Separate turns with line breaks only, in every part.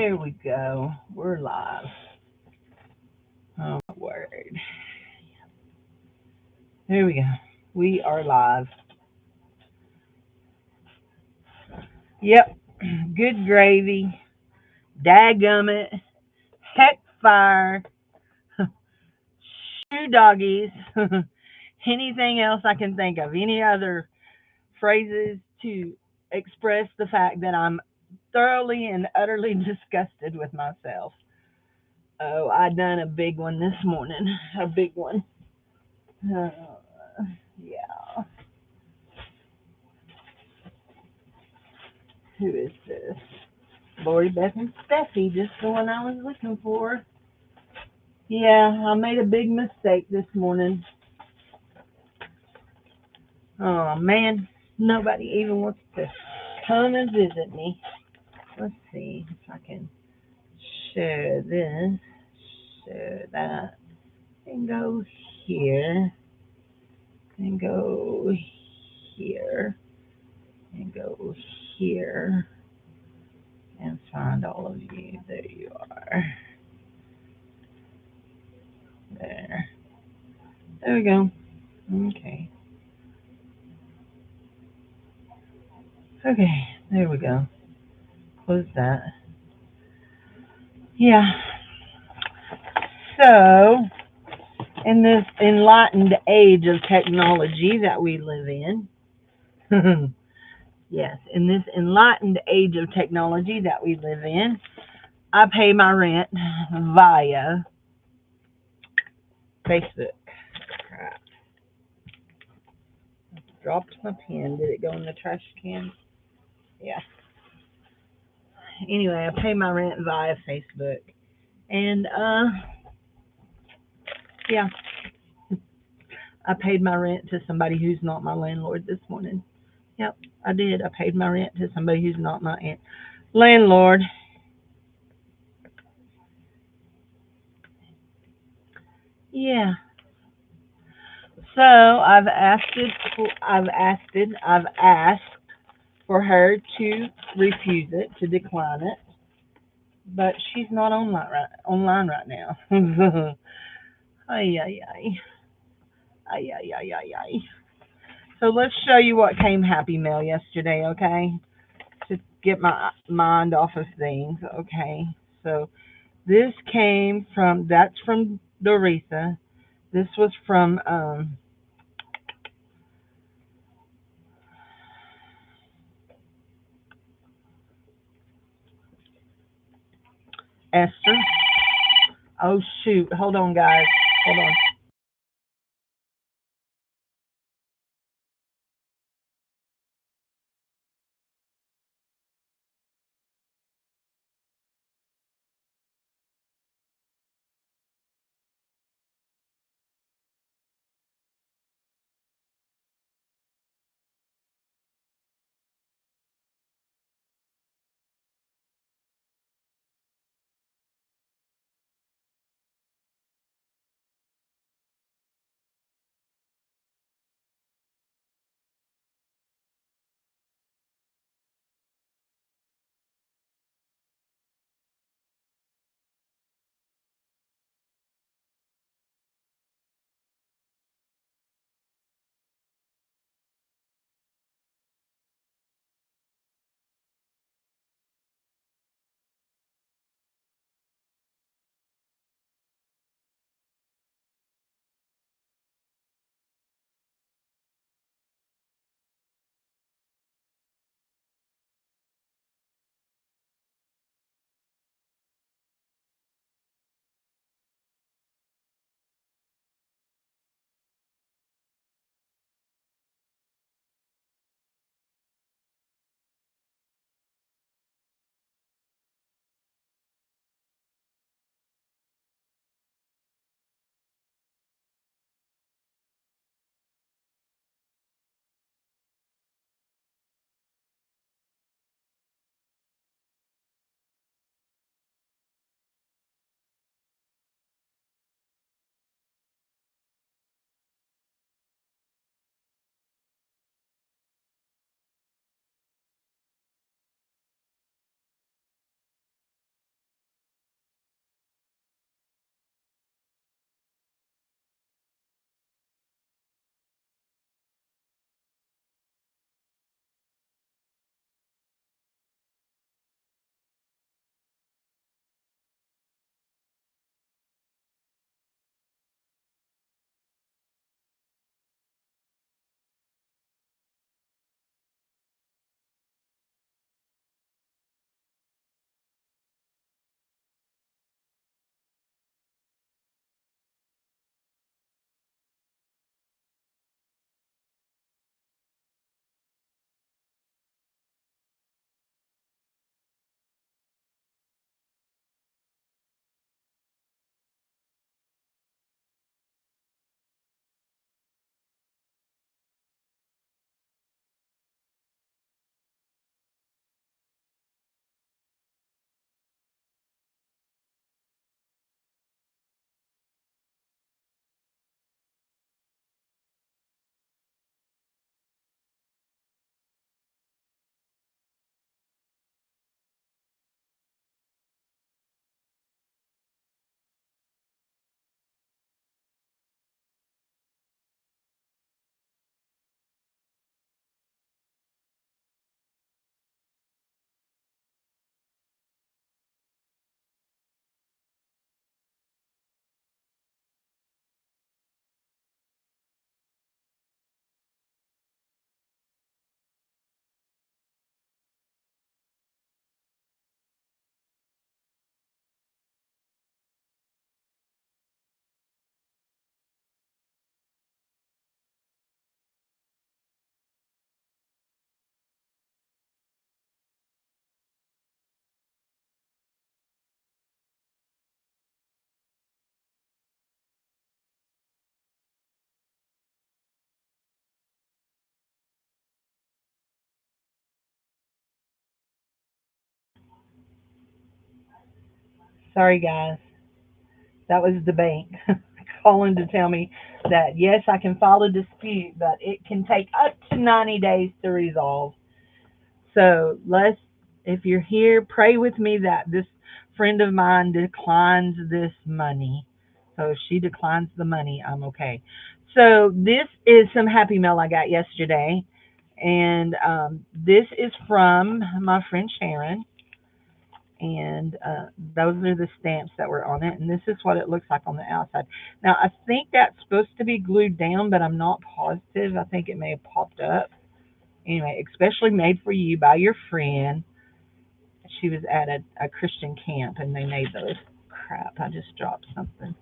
Here we go. We're live. Oh my word. Here we go. We are live. Yep. Good gravy. Dadgummit. Heck fire. Shoe doggies. Anything else I can think of. Any other phrases to express the fact that I'm thoroughly and utterly disgusted with myself. Oh, I done a big one this morning. A big one. Uh, yeah. Who is this? Lori Beth and Steffi, just the one I was looking for. Yeah, I made a big mistake this morning. Oh man, nobody even wants to come and visit me. Let's see if I can share this, share that, and go here, and go here, and go here, and find all of you. There you are. There. There we go. Okay. Okay, there we go. Close that. Yeah. So, in this enlightened age of technology that we live in, yes, in this enlightened age of technology that we live in, I pay my rent via Facebook. Crap. Dropped my pen. Did it go in the trash can? Yeah. Anyway, I pay my rent via Facebook. And, yeah, I paid my rent to somebody who's not my landlord this morning. Yep, I did. I paid my rent to somebody who's not my landlord. Yeah. So I've asked for her to refuse it, to decline it, but she's not online right now. Ay ay ay. Ay ay ay ay ay. So let's show you what came Happy Mail yesterday, okay? To get my mind off of things, okay? So this came from, that's from Doretha. This was from Esther. Oh shoot! Hold on, guys. Hold on. Sorry, guys. That was the bank calling to tell me that yes, I can file a dispute, but it can take up to 90 days to resolve. So if you're here, pray with me that this friend of mine declines this money. So if she declines the money, I'm okay. So this is some Happy Mail I got yesterday, and this is from my friend Sharon, and those are the stamps that were on it, and this is what it looks like on the outside. Now I think that's supposed to be glued down, but I'm not positive. I think it may have popped up. Anyway, especially made for you by your friend. She was at a Christian camp and they made those. Crap, I just dropped something.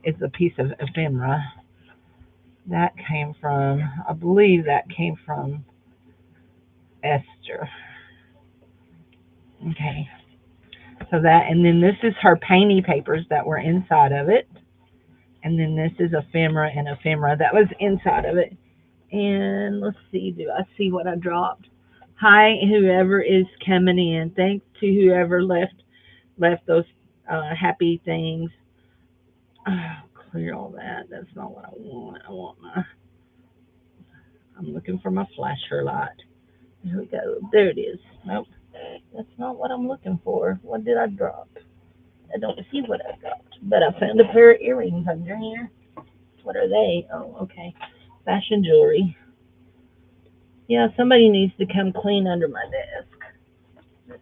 It's a piece of ephemera. That came from, I believe that came from Esther. Okay. So that, and then this is her painty papers that were inside of it. And then this is ephemera and ephemera that was inside of it. And let's see, do I see what I dropped? Hi, whoever is coming in. Thanks to whoever left those happy things. Oh, clear all that. That's not what I want. I'm looking for my flasher light. Here we go. There it is. Nope. That's not what I'm looking for. What did I drop? I don't see what I dropped. But I found a pair of earrings under here. What are they? Oh, okay. Fashion jewelry. Yeah, somebody needs to come clean under my desk.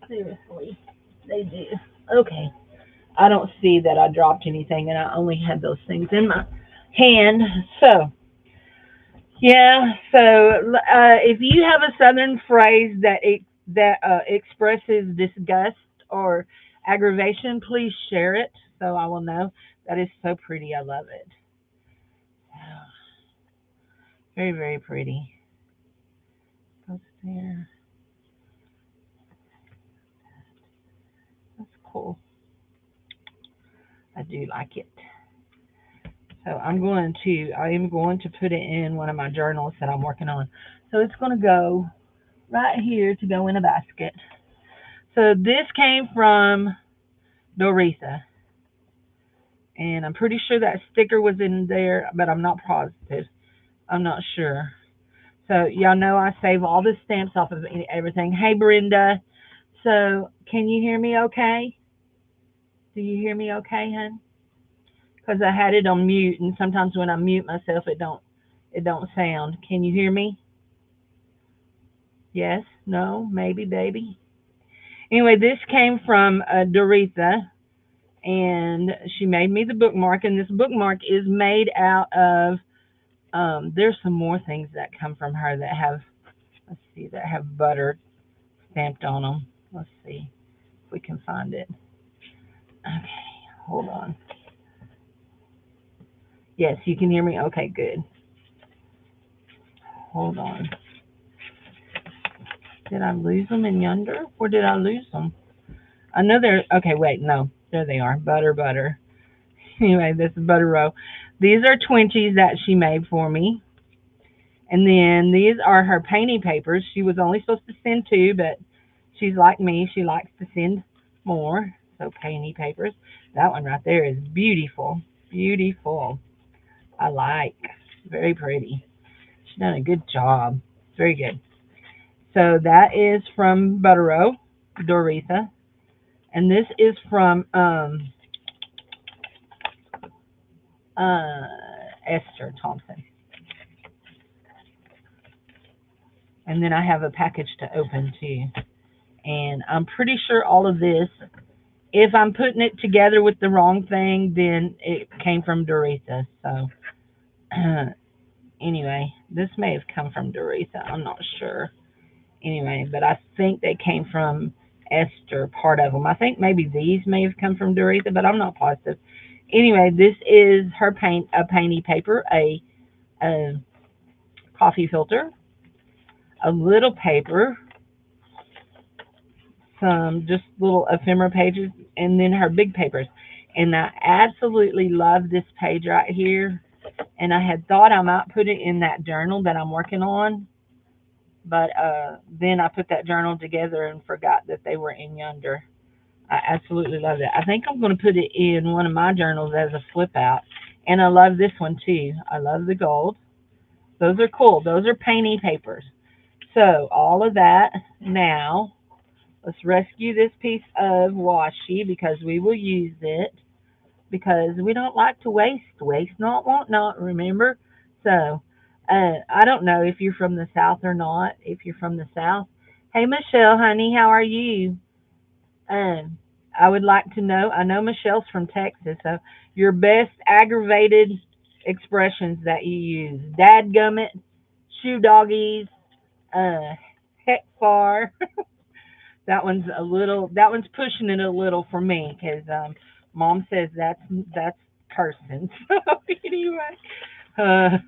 Seriously. They do. Okay. I don't see that I dropped anything, and I only had those things in my hand. So, yeah. So, if you have a Southern phrase that expresses disgust or aggravation, please share it so I will know. That is so pretty. I love it. Very, very pretty. Goes there. That's cool. I do like it. So I am going to put it in one of my journals that I'm working on. So it's going to go right here to go in a basket. So this came from Doretha. And I'm pretty sure that sticker was in there, but I'm not positive. I'm not sure. So y'all know I save all the stamps off of everything. Hey, Brenda. So can you hear me okay? Do you hear me okay, hon? Because I had it on mute, and sometimes when I mute myself, it don't sound. Can you hear me? Yes? No? Maybe, baby? Anyway, this came from Doretha, and she made me the bookmark, and this bookmark is made out of, there's some more things that come from her that have, let's see, that have butter stamped on them. Let's see if we can find it. Okay, hold on. Yes, you can hear me? Okay, good. Hold on. Did I lose them in yonder? Or did I lose them? I know they're, okay, wait, no. There they are. Butter. Anyway, this is Butter Row. These are 20s that she made for me. And then these are her painting papers. She was only supposed to send 2, but she's like me. She likes to send more. So painting papers. That one right there is beautiful. Beautiful. I like. Very pretty. She's done a good job. Very good. So that is from Buttero, Doretha. And this is from Esther Thompson. And then I have a package to open too. And I'm pretty sure all of this, if I'm putting it together with the wrong thing, then it came from Doretha. So anyway, this may have come from Doretha. I'm not sure. Anyway, but I think they came from Esther, part of them. I think maybe these may have come from Doretha, but I'm not positive. Anyway, this is her painty paper, a coffee filter, a little paper, some just little ephemera pages, and then her big papers. And I absolutely love this page right here. And I had thought I might put it in that journal that I'm working on, but then I put that journal together and forgot that they were in yonder. I absolutely love it. I think I'm going to put it in one of my journals as a flip out. And I love this one too. I love the gold. Those are cool. Those are painty papers. So all of that now. Let's rescue this piece of washi because we will use it because we don't like to waste. Waste not, want not, remember? So, I don't know if you're from the South or not. If you're from the South, hey, Michelle, honey, how are you? Um, I would like to know. I know Michelle's from Texas, so your best aggravated expressions that you use. Dadgummit, shoe doggies, uh, heck far. That one's a little. That one's pushing it a little for me because Mom says that's cursing. So anyway, uh,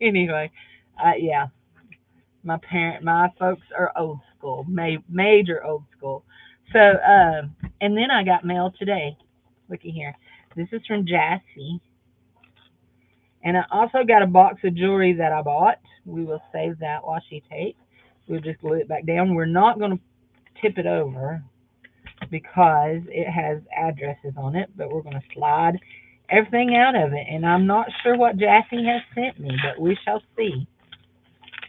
anyway, yeah, my folks are old school, major old school. So, and then I got mail today. Looky here. This is from Jassy, and I also got a box of jewelry that I bought. We will save that while she takes. We'll just glue it back down. We're not going to tip it over because it has addresses on it, but we're going to slide everything out of it. And I'm not sure what Jassy has sent me, but we shall see.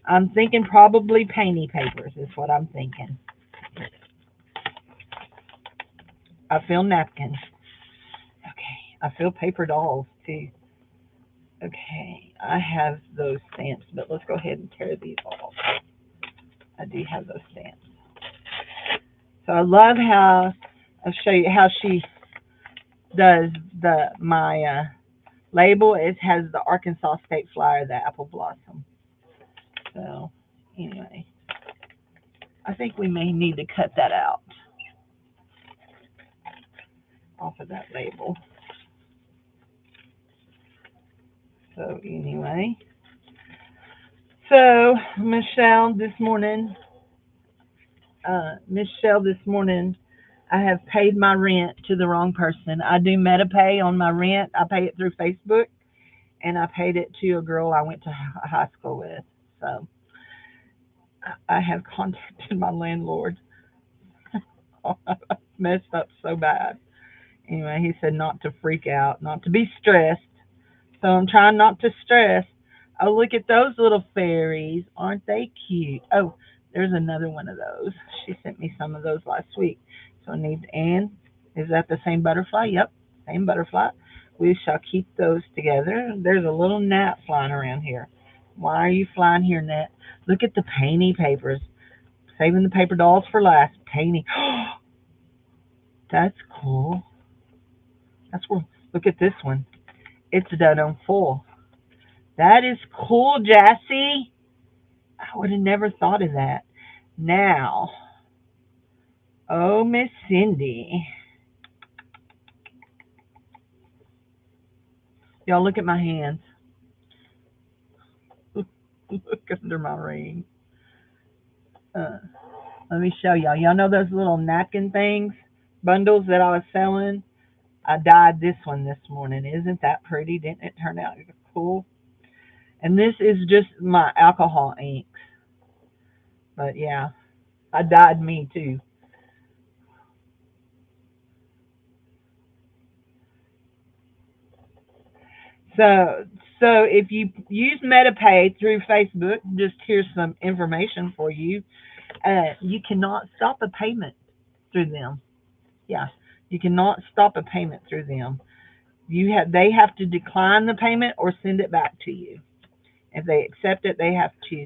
I'm thinking probably painty papers is what I'm thinking. I feel napkins. Okay. I feel paper dolls too. Okay. I have those stamps, but let's go ahead and tear these off. I do have those stamps. So I love how I'll show you how she does my label. It has the Arkansas State Flyer, the apple blossom. So anyway, I think we may need to cut that out off of that label. So anyway, so Michelle, this morning, I have paid my rent to the wrong person. I do MetaPay on my rent. I pay it through Facebook, and I paid it to a girl I went to high school with. So I have contacted my landlord. I messed up so bad. Anyway, he said not to freak out, not to be stressed. So I'm trying not to stress. Oh, look at those little fairies. Aren't they cute? Oh, there's another one of those. She sent me some of those last week. So I need, and is that the same butterfly? Yep, same butterfly. We shall keep those together. There's a little gnat flying around here. Why are you flying here, gnat? Look at the painty papers. Saving the paper dolls for last. Painty. That's cool. That's cool. Look at this one. It's done on full. That is cool, Jassy. I would have never thought of that. Now, oh, Miss Cindy. Y'all look at my hands. Look under my ring. Uh, let me show y'all. Y'all know those little napkin things, bundles that I was selling? I dyed this one this morning. Isn't that pretty? Didn't it turn out cool? And this is just my alcohol inks. But yeah, I dyed me too. So, so if you use MetaPay through Facebook, just here's some information for you. You cannot stop a payment through them. Yeah, you cannot stop a payment through them. They have to decline the payment or send it back to you. If they accept it, they have to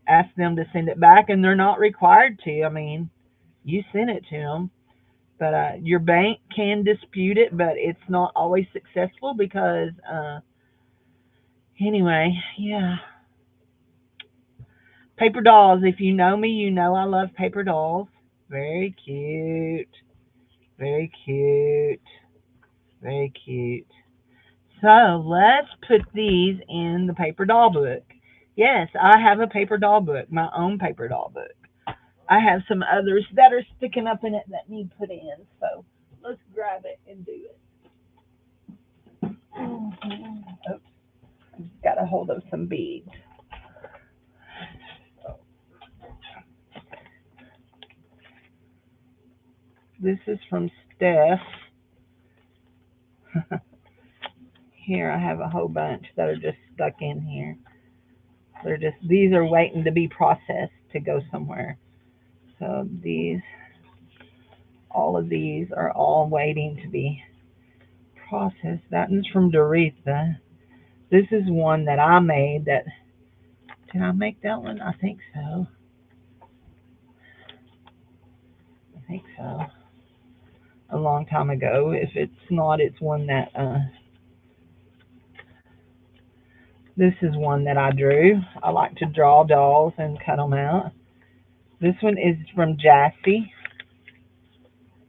ask them to send it back, and they're not required to. I mean, you send it to them, but your bank can dispute it, but it's not always successful because anyway, yeah. Paper dolls. If you know me, you know I love paper dolls. Very cute. Very cute. Very cute. So let's put these in the paper doll book. Yes, I have a paper doll book, my own paper doll book. I have some others that are sticking up in it that need put in. So let's grab it and do it. Oops, got a hold of some beads. This is from Steph. Here I have a whole bunch that are just stuck in here. These are waiting to be processed to go somewhere. So all of these are all waiting to be processed. That one's from Doretha. This is one that I made. Did I make that one? I think so. A long time ago. If it's not, it's one that this is one that I drew. I like to draw dolls and cut them out. This one is from Jassy.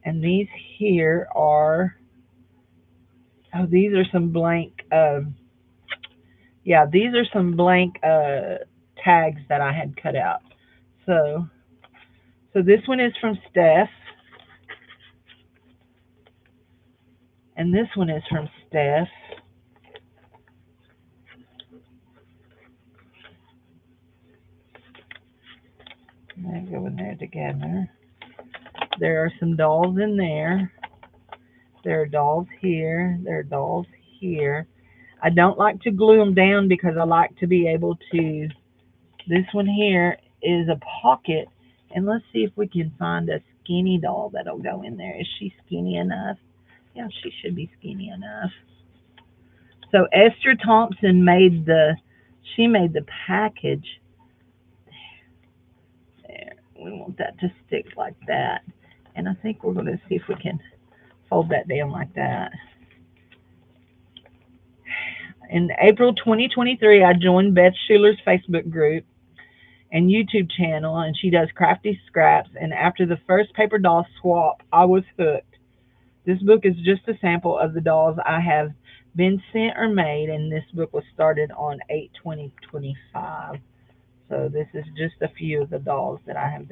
And these here are, these are some blank, these are some blank tags that I had cut out. So this one is from Steph. And this one is from Steph. They go in there together. There are some dolls in there. There are dolls here. There are dolls here. I don't like to glue them down because I like to be able to. This one here is a pocket. And let's see if we can find a skinny doll that'll go in there. Is she skinny enough? Yeah, she should be skinny enough. So Esther Thompson made the package. There. We want that to stick like that. And I think we're going to see if we can fold that down like that. In April 2023, I joined Beth Schuler's Facebook group and YouTube channel, and she does crafty scraps. And after the first paper doll swap, I was hooked. This book is just a sample of the dolls I have been sent or made, and this book was started on 8/20/25. So this is just a few of the dolls that I have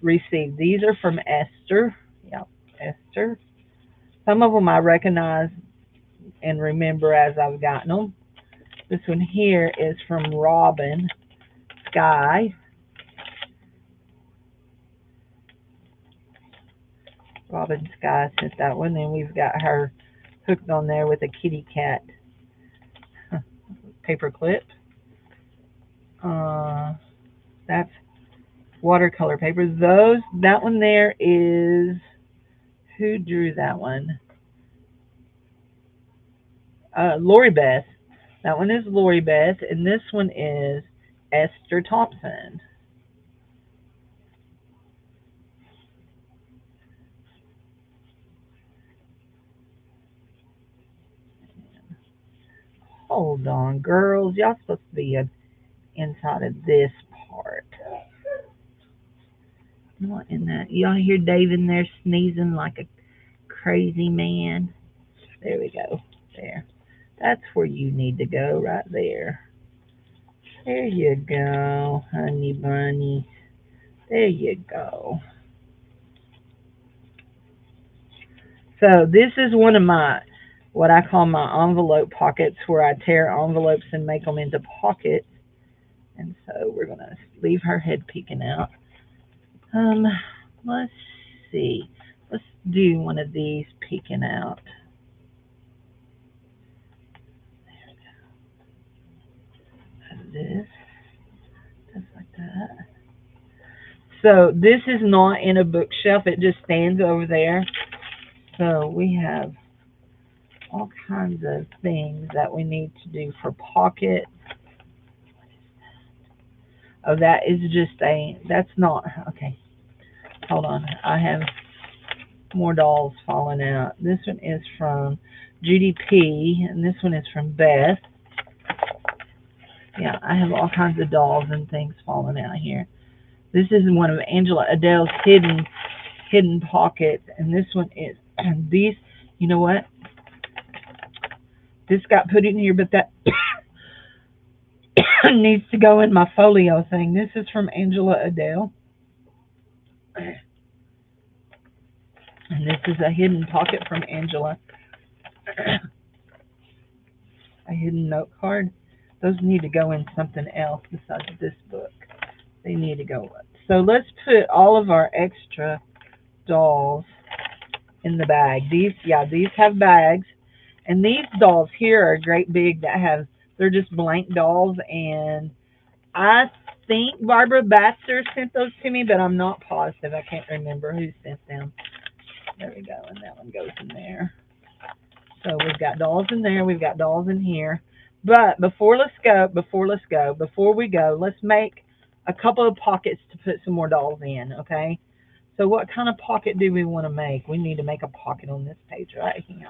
received. These are from Esther. Yep, Esther. Some of them I recognize and remember as I've gotten them. This one here is from Robin Sky. Robin Sky sent that one, and we've got her hooked on there with a kitty cat paper clip. That's watercolor paper. That one there is, who drew that one? Lori Beth. That one is Lori Beth, and this one is Esther Thompson. Hold on, girls. Y'all supposed to be inside of this part. Not in that. Y'all hear Dave in there sneezing like a crazy man? There we go. There. That's where you need to go, right there. There you go, honey bunny. There you go. So this is one of what I call my envelope pockets, where I tear envelopes and make them into pockets. And so we're going to leave her head peeking out. Let's see. Let's do one of these peeking out. This, just like that. So this is not in a bookshelf. It just stands over there. So we have all kinds of things that we need to do for pockets. Oh, that is just that's not, okay. Hold on. I have more dolls falling out. This one is from Judy P. And this one is from Beth. Yeah, I have all kinds of dolls and things falling out here. This is one of Angela Adele's hidden pockets. And this one is, these, you know what? This got put in here, but that needs to go in my folio thing. This is from Angela Adele. And this is a hidden pocket from Angela. A hidden note card. Those need to go in something else besides this book. They need to go. So let's put all of our extra dolls in the bag. These have bags. And these dolls here are great big that have, they're just blank dolls. And I think Barbara Baxter sent those to me, but I'm not positive. I can't remember who sent them. There we go, and that one goes in there. So we've got dolls in there, we've got dolls in here. But before we go, let's make a couple of pockets to put some more dolls in, okay? So what kind of pocket do we want to make? We need to make a pocket on this page right here.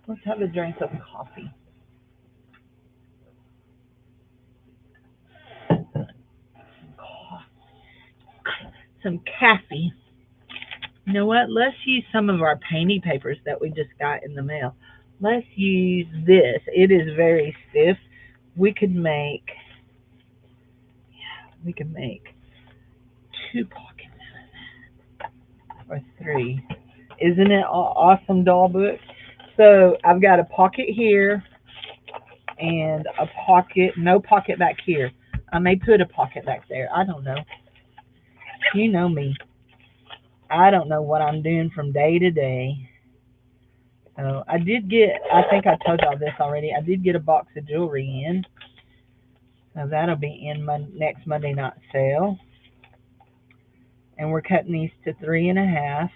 Let's have a drink of coffee. Some coffee. You know what? Let's use some of our painty papers that we just got in the mail. Let's use this. It is very stiff. We could make 2 pockets out of that, or 3. Isn't it an awesome doll book? So I've got a pocket here and a pocket, no pocket back here. I may put a pocket back there. I don't know. You know me. I don't know what I'm doing from day to day. So I did get, I think I told y'all this already, I did get a box of jewelry in. So that'll be in my next Monday night sale. And we're cutting these to 3.5.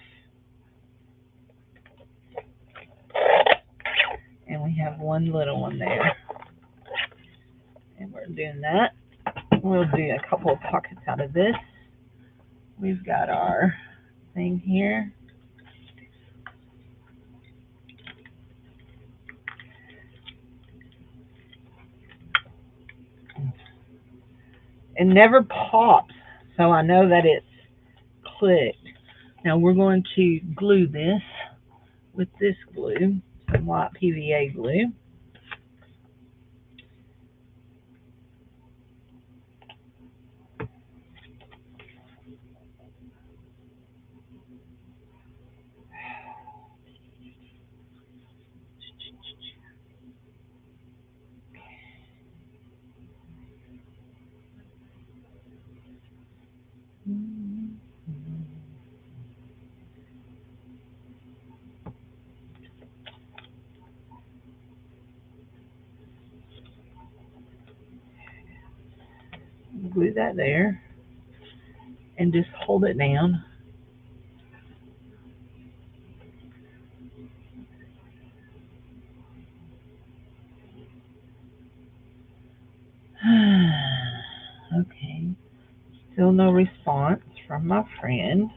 And we have one little one there. And we're doing that. We'll do a couple of pockets out of this. We've got our thing here. It never pops, so I know that it's clicked. Now we're going to glue this with this glue, some white PVA glue. Glue that there and just hold it down. Okay, still no response from my friend.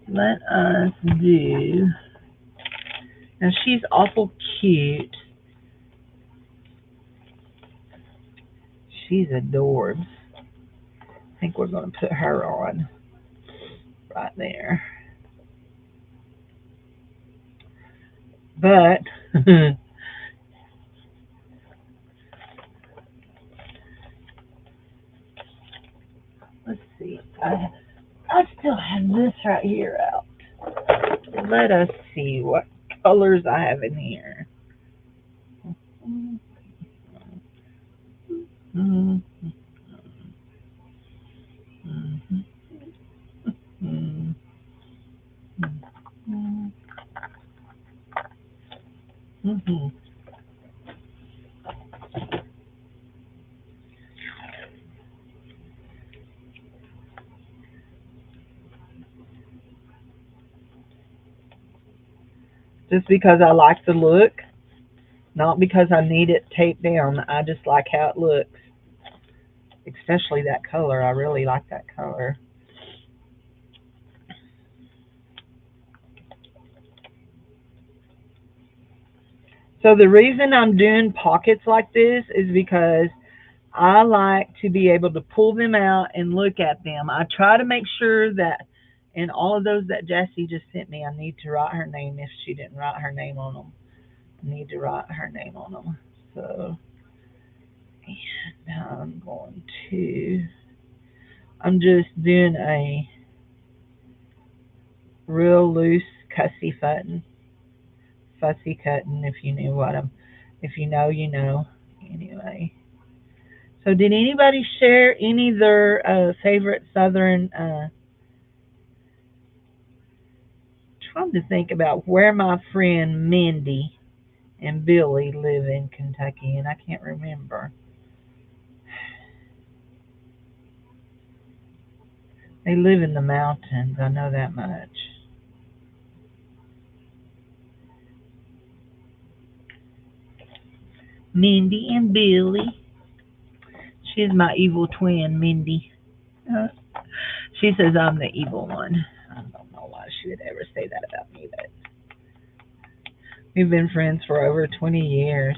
Let us do, now she's awful cute. She's adorbs. I think we're going to put her on right there. But let's see. I still have this right here out. Let us see what colors I have in here. Just because I like the look, not because I need it taped down. I just like how it looks. Especially that color. I really like that color. So the reason I'm doing pockets like this is because I like to be able to pull them out and look at them. I try to make sure that in all of those that Jessie just sent me, I need to write her name if she didn't write her name on them. I need to write her name on them. So, and I'm just doing a real loose fussy cutting. Fussy cutting, if you knew what if you know, you know. Anyway. So did anybody share any of their favorite Southern trying to think about where my friend Mindy and Billy live in Kentucky, and I can't remember. They live in the mountains, I know that much. Mindy and Billy. She's my evil twin, Mindy. Uh, she says I'm the evil one. I don't know why she would ever say that about me, but we've been friends for over 20 years.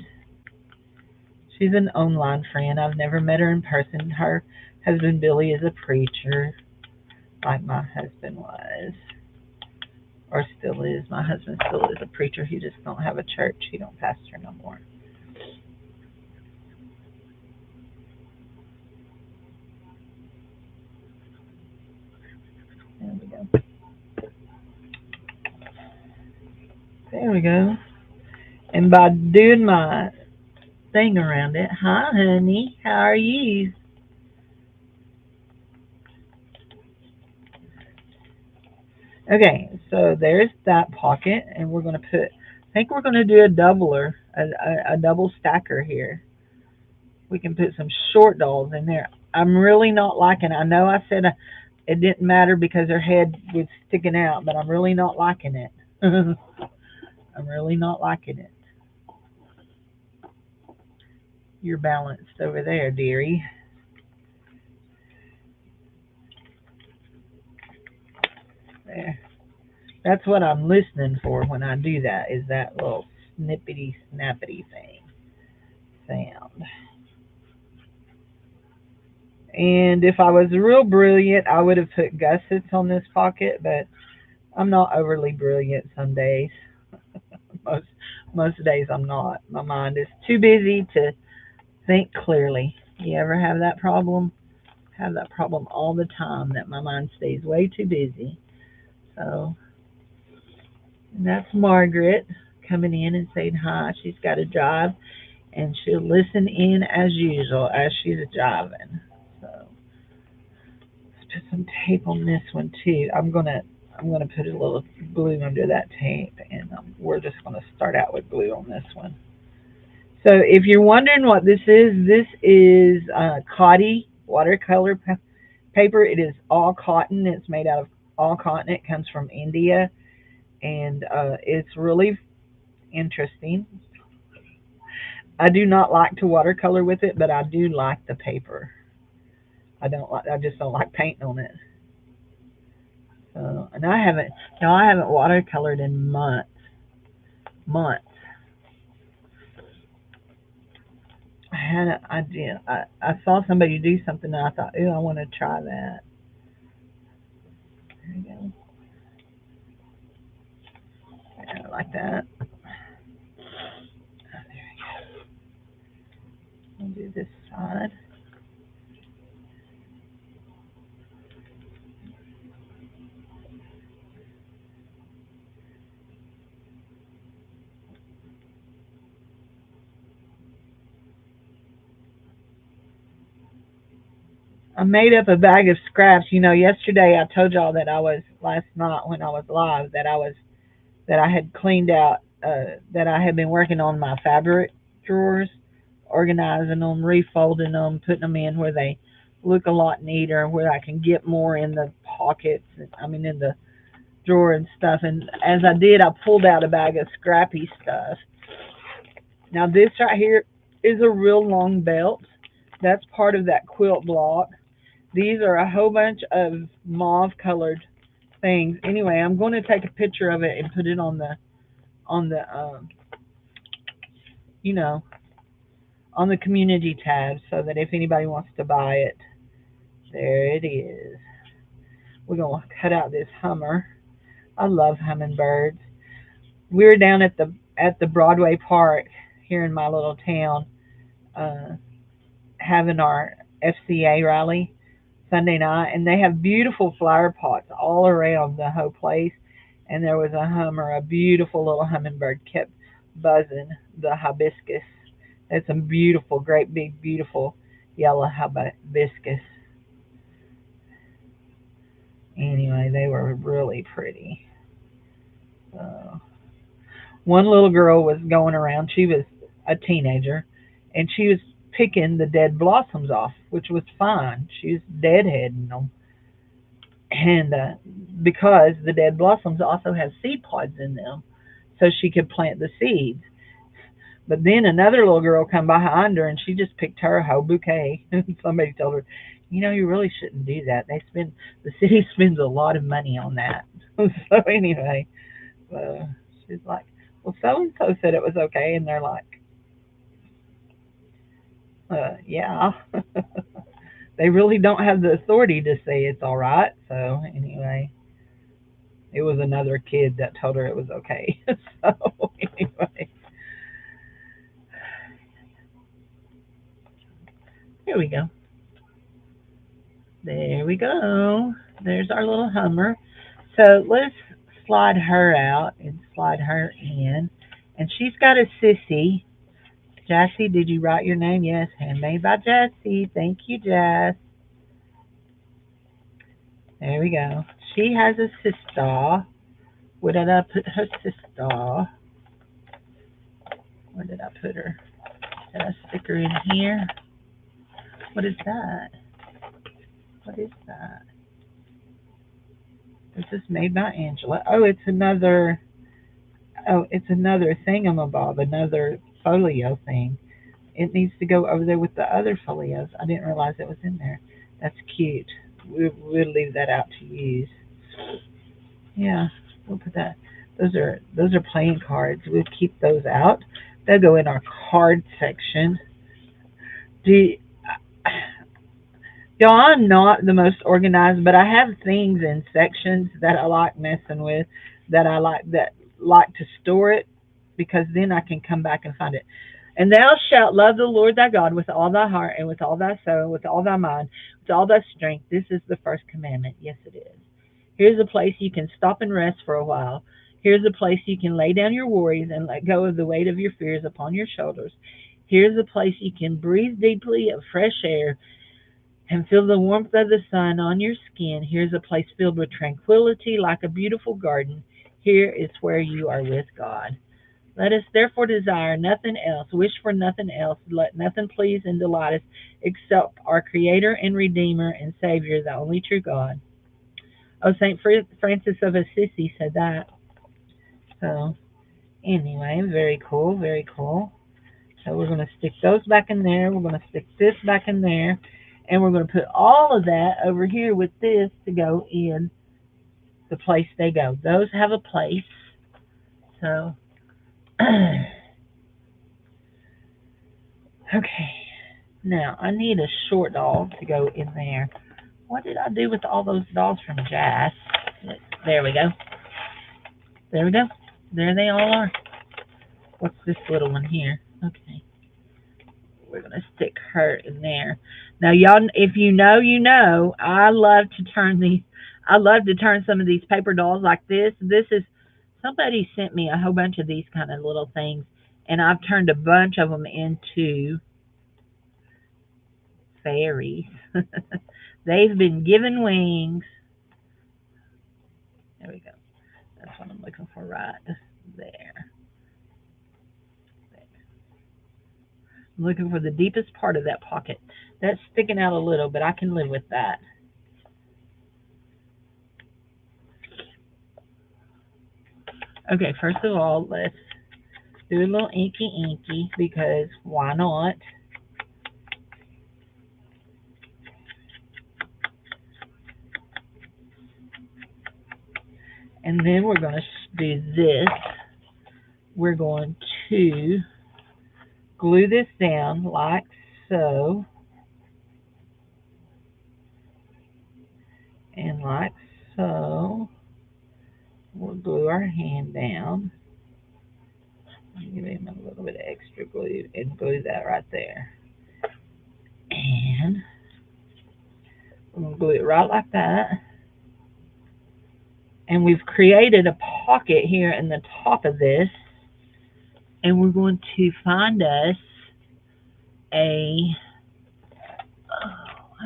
She's an online friend. I've never met her in person. Her husband, Billy, is a preacher, like my husband was, or still is. My husband still is a preacher. He just don't have a church. He don't pastor no more. There we go. There we go. And by doing my thing around it, hi, honey. How are you? Okay, so there's that pocket, and we're going to put, I think we're going to do a doubler, a double stacker here. We can put some short dolls in there. I'm really not liking, I know I said it didn't matter because her head was sticking out, but I'm really not liking it. I'm really not liking it. You're balanced over there, dearie. There. That's what I'm listening for when I do that, is that little snippety snappity thing sound. And if I was real brilliant, I would have put gussets on this pocket, but I'm not overly brilliant some days. most most days I'm not. My mind is too busy to think clearly. You ever have that problem? I have that problem all the time, that my mind stays way too busy. So that's Margaret coming in and saying hi. She's got to drive, and she'll listen in as usual as she's driving. So let's put some tape on this one too. I'm gonna put a little glue under that tape, and we're just gonna start out with glue on this one. So if you're wondering what this is Cotty watercolor paper. It is all cotton. It's made out of all cotton. It comes from India, and it's really interesting. I do not like to watercolor with it, but I do like the paper. I just don't like painting on it. So, and I haven't watercolored in months. Months. I saw somebody do something, and I thought, ooh, I want to try that. There you go. Yeah, like that. Oh, there we go. I'll do this side. I made up a bag of scraps. Yesterday I told y'all that last night when I was live, that I had cleaned out, that I had been working on my fabric drawers, organizing them, refolding them, putting them in where they look a lot neater, where I can get more in the pockets, in the drawer and stuff. And as I did, I pulled out a bag of scrappy stuff. Now this right here is a real long belt. That's part of that quilt block. These are a whole bunch of mauve colored things. Anyway, I'm going to take a picture of it and put it on the you know on the community tab, so that if anybody wants to buy it, there it is. We're going to cut out this hummer. I love hummingbirds. We're down at the Broadway Park here in my little town, uh, having our FCA rally Sunday night, and they have beautiful flower pots all around the whole place. And there was a hummer, a beautiful little hummingbird, kept buzzing the hibiscus. It's a beautiful, great big, beautiful yellow hibiscus. Anyway, they were really pretty. Uh, one little girl was going around. She was a teenager, and she was picking the dead blossoms off, which was fine. She was deadheading them, and because the dead blossoms also have seed pods in them, so she could plant the seeds. But then another little girl come behind her, and she just picked her whole bouquet. And somebody told her, "You know, you really shouldn't do that. The city spends a lot of money on that." So anyway, she's like, "Well, so and so said it was okay," and they're like, "Yeah." They really don't have the authority to say it's all right. So anyway, it was another kid that told her it was okay. So anyway, here we go. There we go. There's our little Hummer. So let's slide her out and slide her in. And she's got a sissy. Jassy, did you write your name? Yes, handmade by Jassy. Thank you, Jass. There we go. She has a sister. Where did I put her sister? Where did I put her? Did I stick her in here? What is that? What is that? This is made by Angela. Oh, it's another. Oh, it's another thingamabob, another folio thing. It needs to go over there with the other folios. I didn't realize it was in there. That's cute. We'll leave that out to use. Yeah, we'll put that. Those are playing cards. We'll keep those out. They'll go in our card section. Do Y'all, I'm not the most organized, but I have things in sections that I like messing with, that like to store it, because then I can come back and find it. And thou shalt love the Lord thy God with all thy heart and with all thy soul, with all thy mind, with all thy strength. This is the first commandment. Yes, it is. Here's a place you can stop and rest for a while. Here's a place you can lay down your worries and let go of the weight of your fears upon your shoulders. Here's a place you can breathe deeply of fresh air and feel the warmth of the sun on your skin. Here's a place filled with tranquility like a beautiful garden. Here is where you are with God. Let us therefore desire nothing else, wish for nothing else, let nothing please and delight us except our Creator and Redeemer and Savior, the only true God. Oh, St. Francis of Assisi said that. So, anyway, very cool, very cool. So we're going to stick those back in there. We're going to stick this back in there. And we're going to put all of that over here with this to go in the place they go. Those have a place. So, okay. Now, I need a short doll to go in there. What did I do with all those dolls from Jazz? There we go. There we go. There they all are. What's this little one here? Okay. We're going to stick her in there. Now, y'all, if you know, you know, I love to turn some of these paper dolls like this. Somebody sent me a whole bunch of these kind of little things, and I've turned a bunch of them into fairies. They've been given wings. There we go. That's what I'm looking for right there. I'm looking for the deepest part of that pocket. That's sticking out a little, but I can live with that. Okay, first of all, let's do a little inky, because why not? And then we're going to do this. We're going to glue this down like so. And like so. We'll glue our hand down. Give him a little bit of extra glue and glue that right there. And we're going to glue it right like that. And we've created a pocket here in the top of this. And we're going to find us I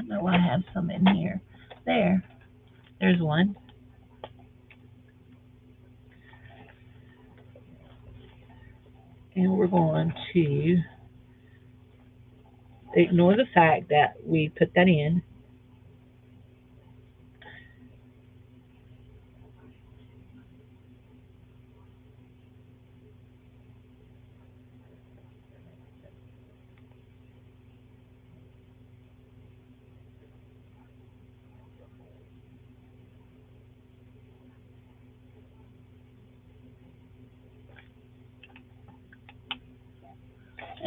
know I have some in here. There's one. And we're going to ignore the fact that we put that in.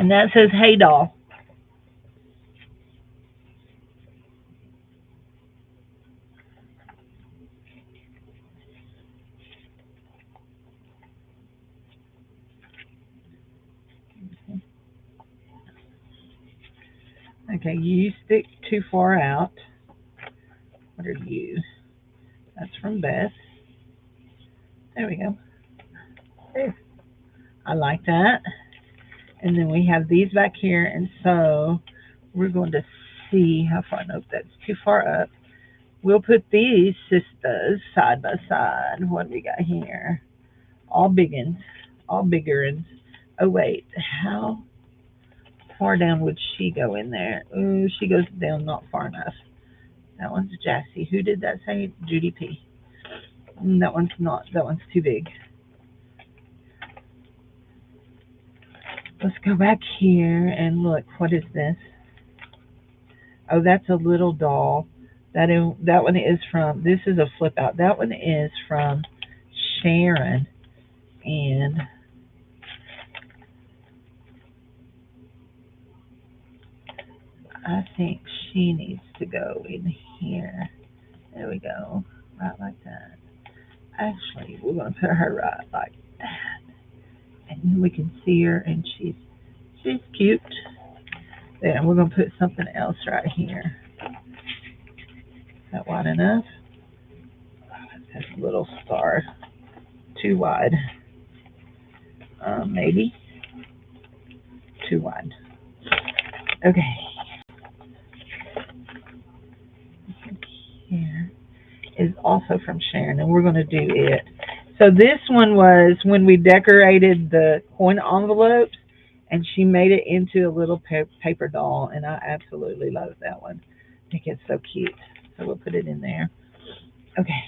And that says, hey, doll. Okay, you stick too far out. What are you? That's from Beth. There we go. There. I like that. And then we have these back here, and so we're going to see how far. Nope, that's too far up. We'll put these sisters side by side. What do we got here? All biggins, all biggerins. Oh wait, how far down would she go in there? Ooh, she goes down not far enough. That one's Jassy. Who did that say? Judy P. That one's not. That one's too big. Let's go back here and look. What is this? Oh, that's a little doll. That one is from. This is a flip out. That one is from Sharon, and I think she needs to go in here. There we go. Right like that. Actually, we're going to put her right like that. And we can see her, and she's cute. Then we're going to put something else right here. Is that wide enough? That's a little star. Too wide. Maybe. Too wide. Okay. Here is also from Sharon, and we're going to do it. So this one was when we decorated the coin envelopes, and she made it into a little paper doll, and I absolutely love that one. I think it's so cute. So we'll put it in there. Okay.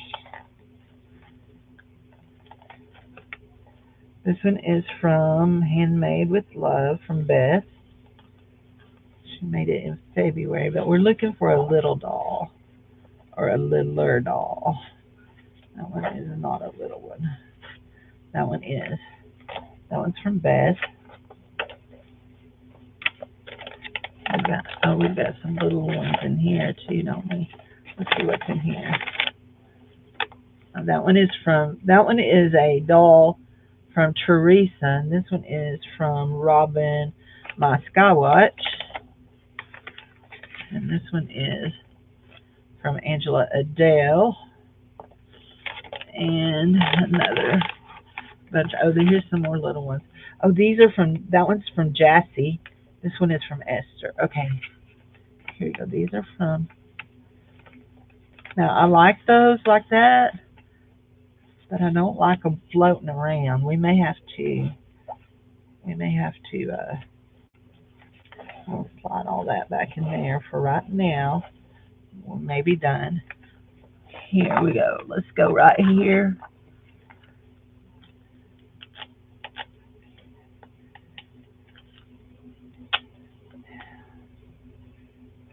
This one is from Handmade with Love from Beth. She made it in February, but we're looking for a little doll or a littler doll. That one is not a little one. That one is. That one's from Beth. We've got some little ones in here too, don't we? Let's see what's in here. That one is a doll from Teresa, and this one is from Robin My Skywatch. And this one is from Angela Adele. And another bunch. Oh, here's some more little ones. Oh, that one's from Jassy. This one is from Esther. Okay. Here you go. These are from. Now, I like those like that, but I don't like them floating around. We may have to we'll slide all that back in there for right now. We're maybe done. Here we go. Let's go right here.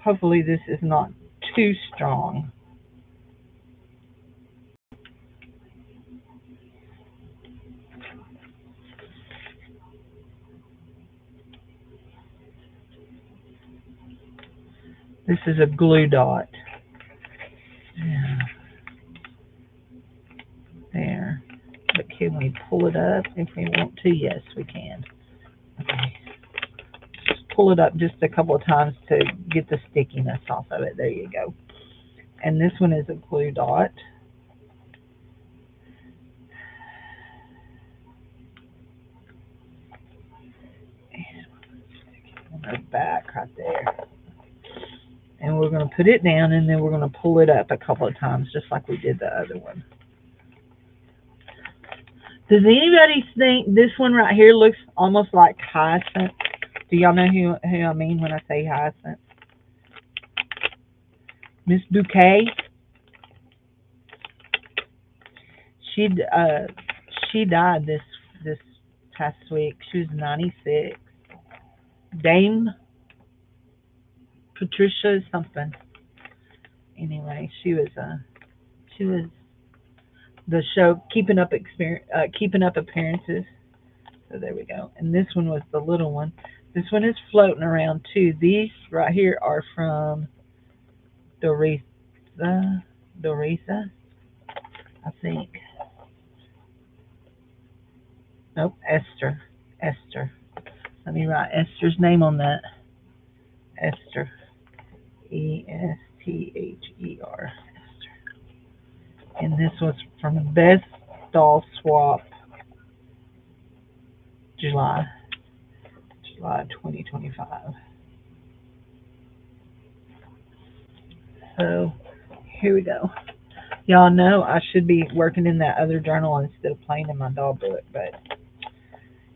Hopefully this is not too strong. This is a glue dot. Yeah. There. But can we pull it up if we want to? Yes, we can. Okay. Just pull it up just a couple of times to get the stickiness off of it. There you go. And this one is a glue dot. On the back right there. And we're going to put it down, and then we're going to pull it up a couple of times just like we did the other one. Does anybody think this one right here looks almost like Hyacinth? Do y'all know who I mean when I say Hyacinth? Miss Bouquet. She she died this past week. She was 96. Dame Patricia something. Anyway, she was the show Keeping Up Appearances. So there we go. And this one was the little one. This one is floating around too. These right here are from Dorisa, Dorisa, I think. Nope, Esther. Esther. Let me write Esther's name on that. Esther. Esther. Esther. And this was from Best Doll Swap, July 2025. So here we go. Y'all know I should be working in that other journal instead of playing in my doll book, but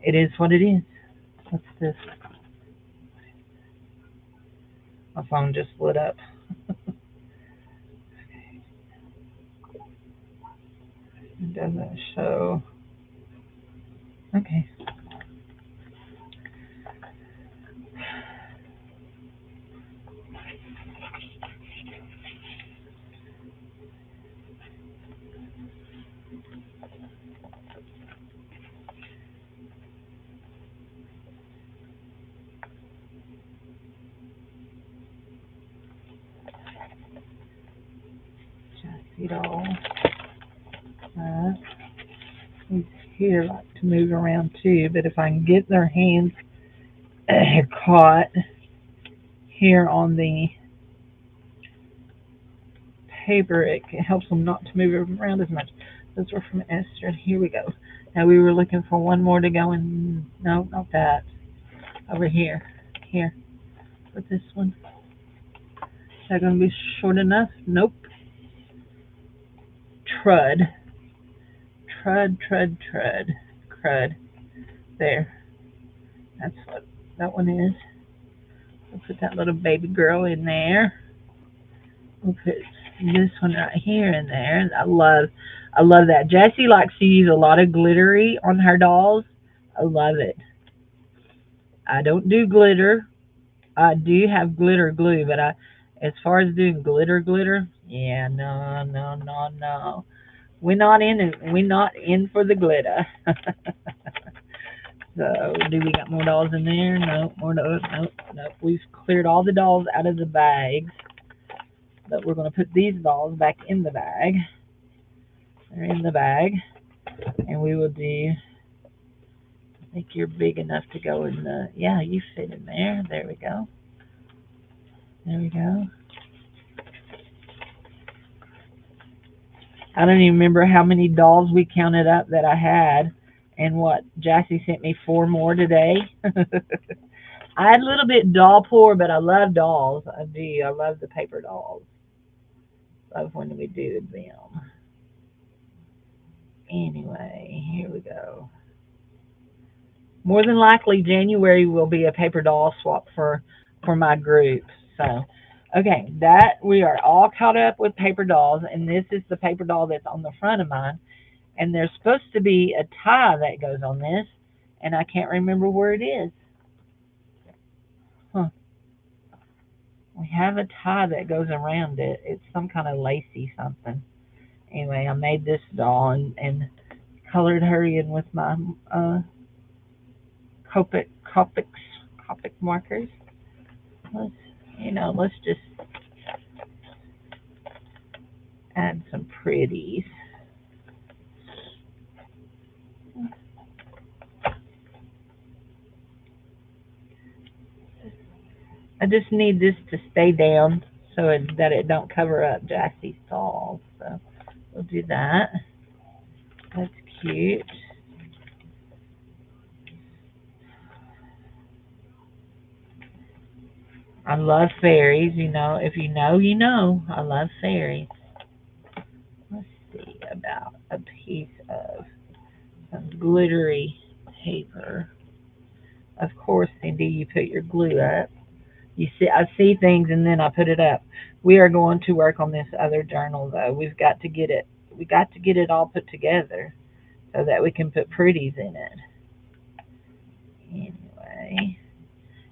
it is what it is. What's this? My phone just lit up. It doesn't show. Okay. Jessie doll. These here like to move around too, but if I can get their hands caught here on the paper, it helps them not to move around as much. Those were from Esther. Here we go. Now we were looking for one more to go in. No, not that. Over here. Here. With this one. Is that going to be short enough? Nope. Trud. Trud. Crud. There. That's what that one is. We'll put that little baby girl in there. We'll put this one right here in there. I love that. Jessie likes to use a lot of glittery on her dolls. I love it. I don't do glitter. I do have glitter glue, but as far as doing glitter, yeah, no. We're not in for the glitter. So, do we got more dolls in there? No, more dolls. Nope. We've cleared all the dolls out of the bags. But we're going to put these dolls back in the bag. They're in the bag. And we will do, I think you're big enough to go in the, yeah, you fit in there. There we go. There we go. I don't even remember how many dolls we counted up that I had. And what, Jassy sent me 4 more today. I had a little bit doll poor, but I love dolls. I do. I love the paper dolls. Love when we do them. Anyway, here we go. More than likely, January will be a paper doll swap for my group. So, okay, that we are all caught up with paper dolls, and this is the paper doll that's on the front of mine. And there's supposed to be a tie that goes on this, and I can't remember where it is. Huh. We have a tie that goes around it. It's some kind of lacy something. Anyway, I made this doll and colored her in with my Copic markers. Let's just add some pretties. I just need this to stay down so that it don't cover up Jassy's dolls. So we'll do that. That's cute. I love fairies, If you know, you know. I love fairies. Let's see about a piece of some glittery paper. Of course, Cindy, you put your glue up. You see, I see things and then I put it up. We are going to work on this other journal though. We've got to get it. We got to get it all put together so that we can put pretties in it. Anyway,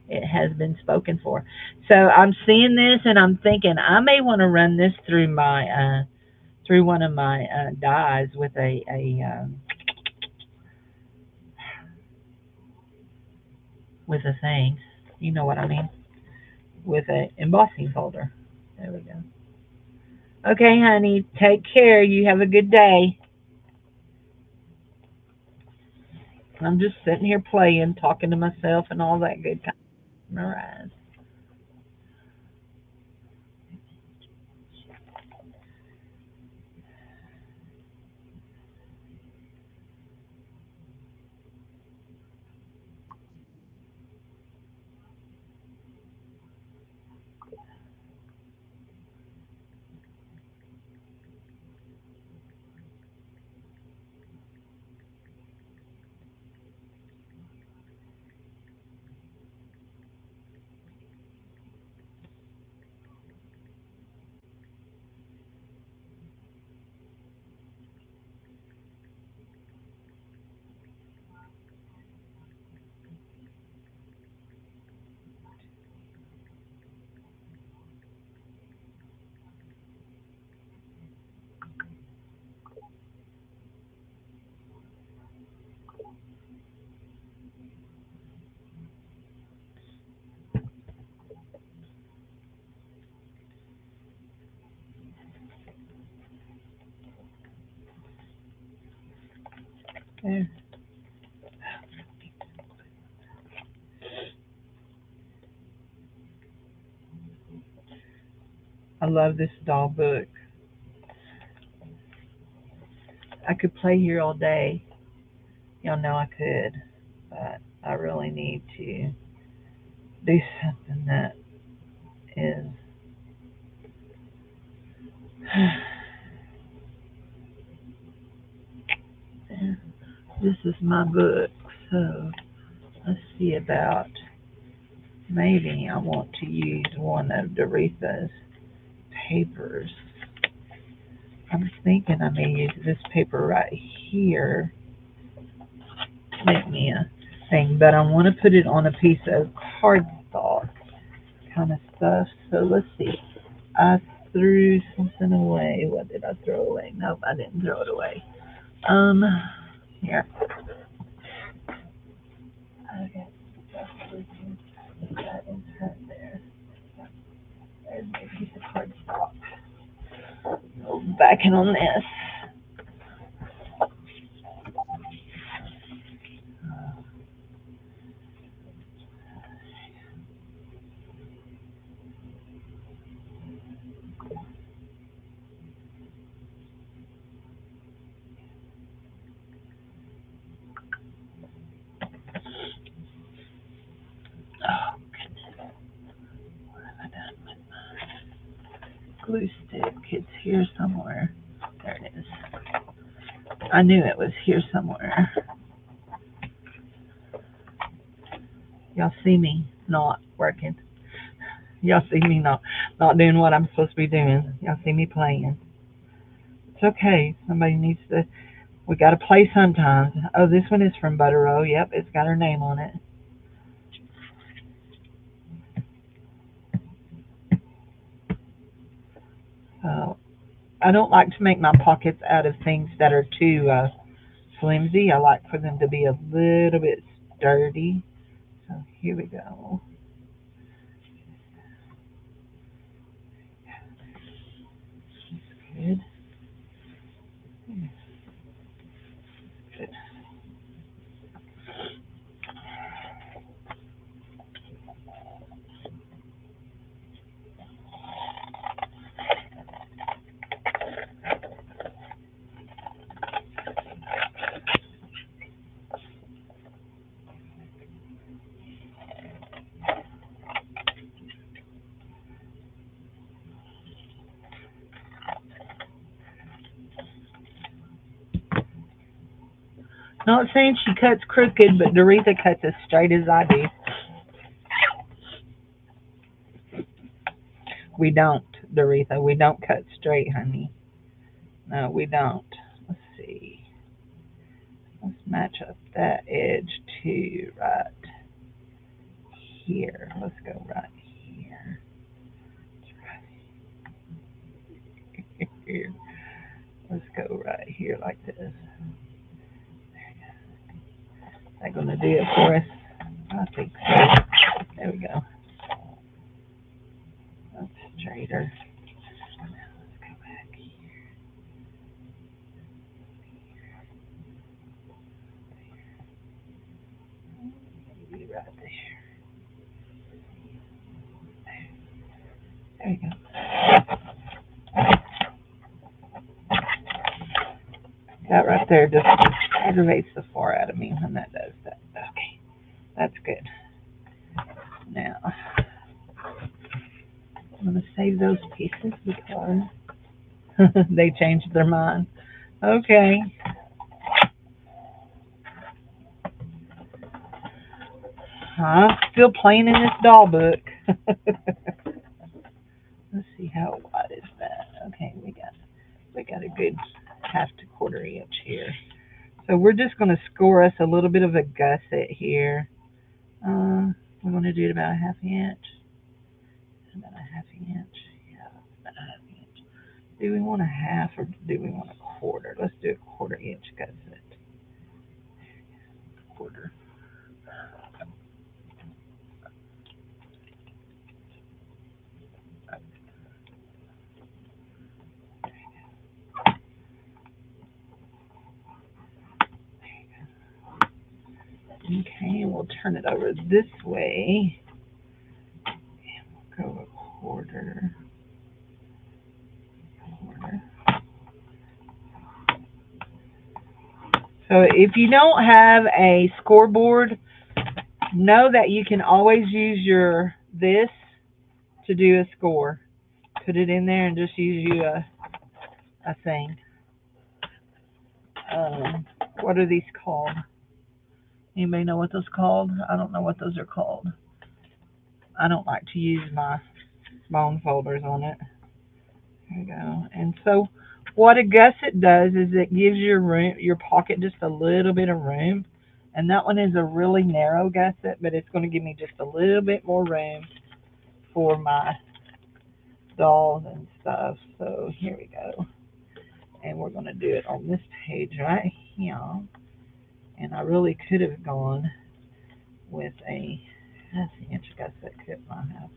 it has been spoken for. So I'm seeing this and I'm thinking I may want to run this through my through one of my dies with with a thing. You know what I mean? With a embossing folder. There we go. Okay, honey, take care. You have a good day. I'm just sitting here playing, talking to myself, and all that good kind of memorized. There. I love this doll book. I could play here all day. Y'all know I could, but I really need to do something that is. This is my book, so let's see about maybe I want to use one of Doretha's papers. I'm thinking I may use this paper right here to make me a thing, but I want to put it on a piece of cardstock kind of stuff. So let's see. I threw something away. What did I throw away? Nope, I didn't throw it away. Here. Okay. That is right there. There's my piece of cardstock. Go back in on this. Oh, goodness. What have I done with my glue stick? It's here somewhere. There it is. I knew it was here somewhere. Y'all see me not working. Y'all see me not doing what I'm supposed to be doing. Y'all see me playing. It's okay. Somebody needs to. We got to play sometimes. Oh, this one is from Butterow. Yep, it's got her name on it. So I don't like to make my pockets out of things that are too flimsy. I like for them to be a little bit sturdy. So here we go. Good. Good. Not saying she cuts crooked, but Doretha cuts as straight as I do. We don't, Doretha. We don't cut straight, honey. No, we don't. Let's see. Let's match up that edge to right here. Let's go right here. Right here. Let's go right here like this. Is that going to do it for us? I think so. There we go. That's straighter. Let's go back here. Maybe right there. There we go. That right there just aggravates the far out of me when that does that. Okay, that's good. Now, I'm going to save those pieces because they changed their mind. Okay. I'm still playing in this doll book. Let's see how wide is that. Okay, we got a good half to quarter inch here. So we're just going to score us a little bit of a gusset here. We're going to do it about a half inch. About a half inch. Yeah, about a half inch. Do we want a half or do we want a quarter? Let's do a quarter inch gusset. Quarter. Okay, we'll turn it over this way. And we'll go a quarter. So if you don't have a scoreboard, know that you can always use this to do a score. Put it in there and just use you a thing. What are these called? Anybody know what those are called? I don't know what those are called. I don't like to use my bone folders on it. There we go. And so what a gusset does is it gives your pocket just a little bit of room. And that one is a really narrow gusset, but it's going to give me just a little bit more room for my dolls and stuff. So here we go. And we're going to do it on this page right here. And I really could have gone with a half-inch gusset, couldn't I have?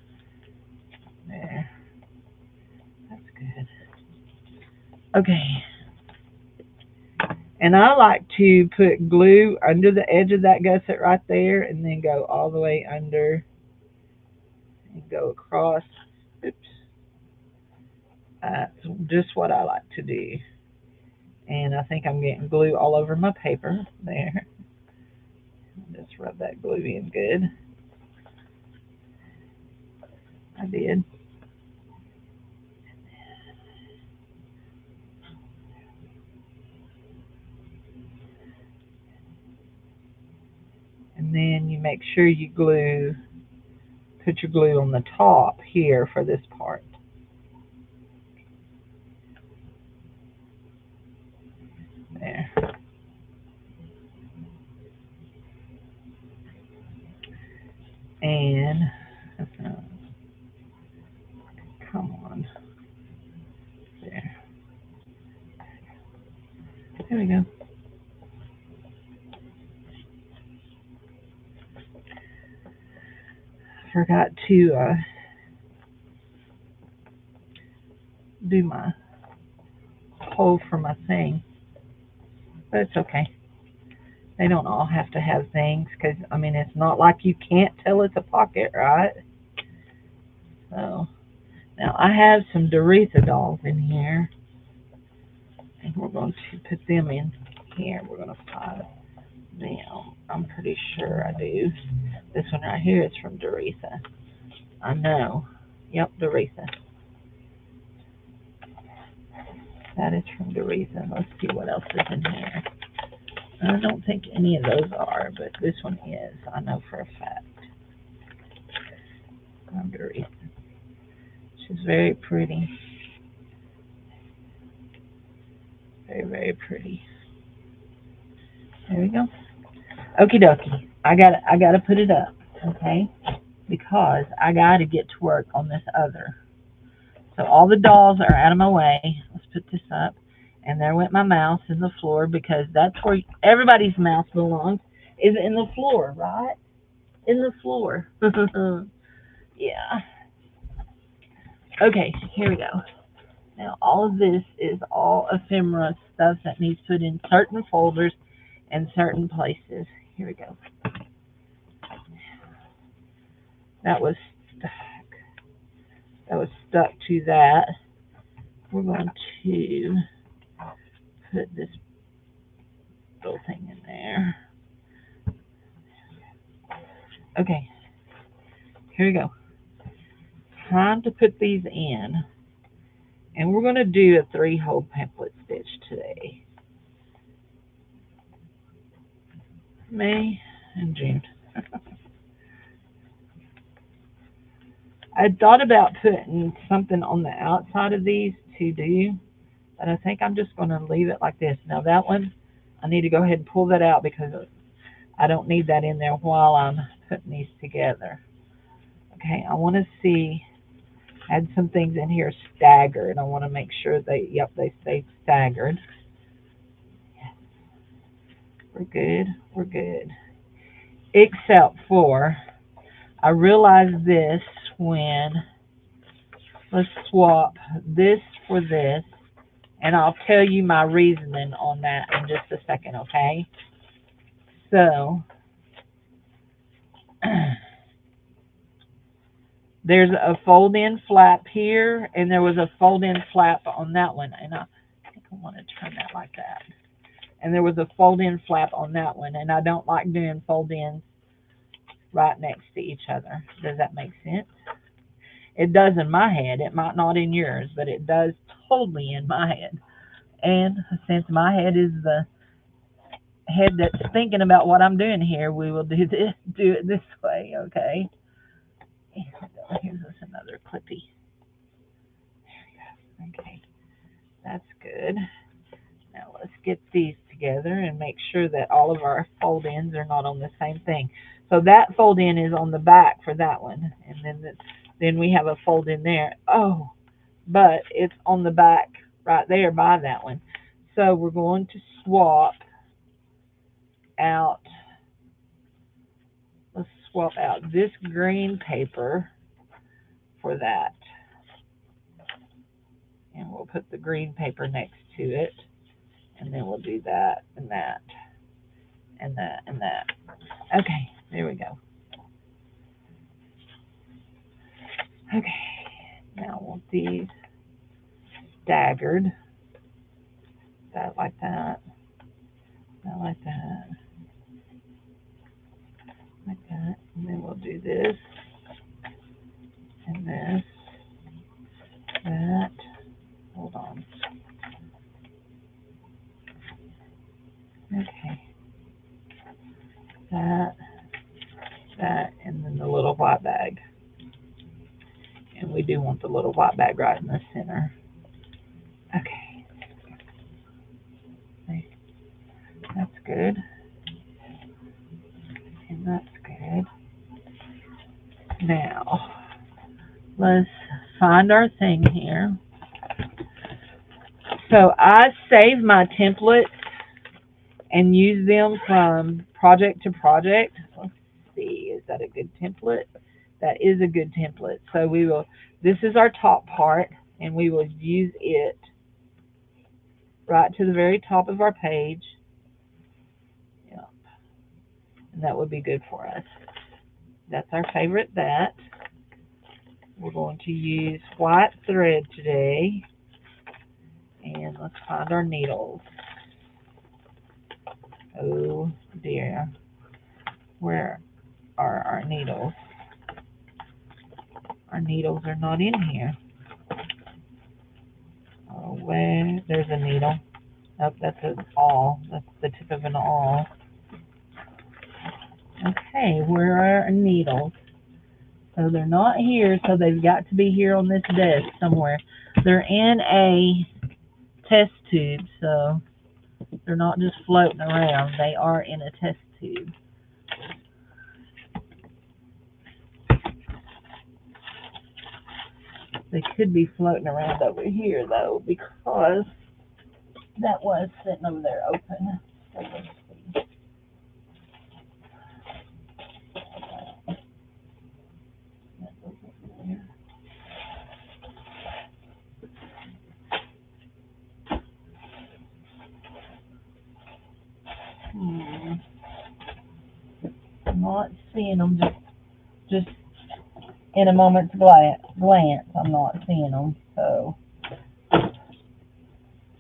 There. That's good. Okay. And I like to put glue under the edge of that gusset right there and then go all the way under and go across. Oops. That's just what I like to do. And I think I'm getting glue all over my paper there. Just rub that glue in good. I did. And then you make sure you put your glue on the top here for this part. There. And come on. There. There we go. Forgot to do my hole for my thing, but it's okay. They don't all have to have things because, I mean, it's not like you can't tell it's a pocket, right? So, now I have some Doretha dolls in here, and we're going to put them in here. We're going to find them. I'm pretty sure I do. This one right here is from Doretha. I know. Yep, Doretha. That is from Doretha. Let's see what else is in here. I don't think any of those are, but this one is. I know for a fact. Boundary. She's very pretty. Very, very pretty. There we go. Okie dokie. I gotta put it up, okay? Because I gotta get to work on this other. So all the dolls are out of my way. Let's put this up. And there went my mouse in the floor because that's where everybody's mouse belongs, is in the floor, right? In the floor. Yeah. Okay, here we go. Now all of this is all ephemera stuff that needs put in certain folders and certain places. Here we go. That was stuck. That was stuck to that. We're going to put this little thing in there. Okay, here we go. Time to put these in. And we're going to do a 3-hole pamphlet stitch today. May and June. I thought about putting something on the outside of these to do, but I think I'm just going to leave it like this. Now that one, I need to go ahead and pull that out because I don't need that in there while I'm putting these together. Okay, I want to see, add some things in here staggered. I want to make sure they stay staggered. Yes. We're good, we're good. Except for, I realized this when, let's swap this for this, and I'll tell you my reasoning on that in just a second, okay? So, there's a fold-in flap here, and there was a fold-in flap on that one, and I think I want to turn that like that. And there was a fold-in flap on that one, and I don't like doing fold-ins right next to each other. Does that make sense? It does in my head. It might not in yours, but it does totally in my head. And since my head is the head that's thinking about what I'm doing here, we will do it this way, okay? Here's us another clippy. There we go. Okay, that's good. Now let's get these together and make sure that all of our fold-ins are not on the same thing. So that fold-in is on the back for that one, and then we have a fold-in there. Oh, but it's on the back right there by that one. So we're going to swap out, let's swap out this green paper for that. And we'll put the green paper next to it. And then we'll do that and that and that and that. Okay, there we go. Okay, now I want these staggered. That like that. That like that. Like that. And then we'll do this and this. That. Hold on. Okay. That. That. And then the little white bag. And we do want the little white bag right in the center. Okay. That's good. And that's good. Now, let's find our thing here. So I save my templates and use them from project to project. Let's see, is that a good template? That is a good template. So we will, this is our top part, and we will use it right to the very top of our page. Yep. And that would be good for us. That's our favorite that. We're going to use white thread today. And let's find our needles. Oh dear. Where are our needles? Our needles are not in here. Oh, where? There's a needle. Oh, that's an awl. That's the tip of an awl. Okay, where are our needles? So they're not here, so they've got to be here on this desk somewhere. They're in a test tube, so they're not just floating around. They are in a test tube. They could be floating around over here, though, because that was sitting over there open. So let's see. I'm not seeing them just in a moment's glance. I'm not seeing them. So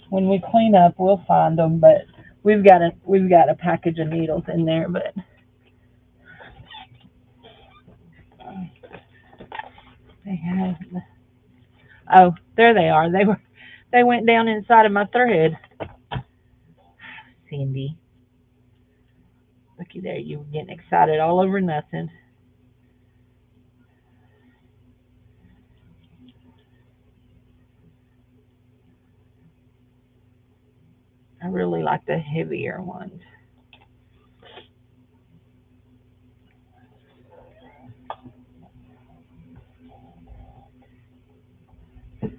when we clean up, we'll find them. But we've got a package of needles in there. But they have. Oh, there they are. They went down inside of my thread. Cindy, looky there. You were getting excited all over nothing. I really like the heavier ones.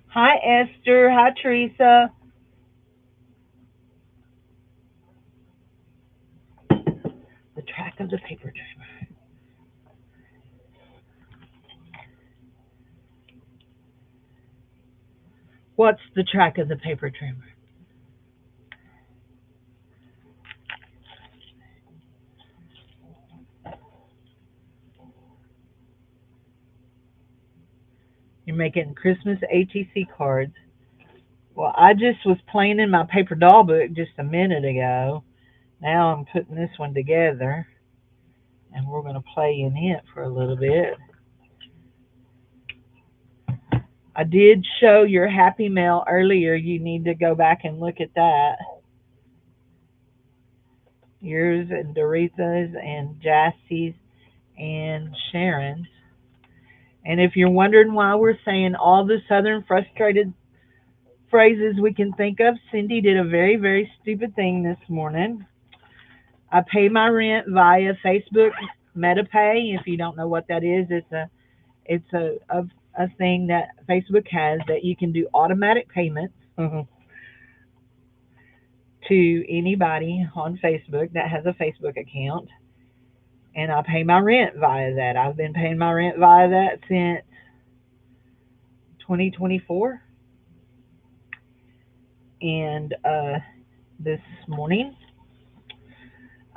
Hi, Esther. Hi, Teresa. The track of the paper trimmer. What's the track of the paper trimmer? You're making Christmas ATC cards. Well, I just was playing in my paper doll book just a minute ago. Now I'm putting this one together, and we're going to play in it for a little bit. I did show your Happy Mail earlier. You need to go back and look at that. Yours and Doretha's and Jassie's and Sharon's. And if you're wondering why we're saying all the Southern frustrated phrases we can think of, Cindy did a very, very stupid thing this morning. I pay my rent via Facebook MetaPay. If you don't know what that is, it's a thing that Facebook has that you can do automatic payments to anybody on Facebook that has a Facebook account. And I pay my rent via that. I've been paying my rent via that since 2024. And this morning,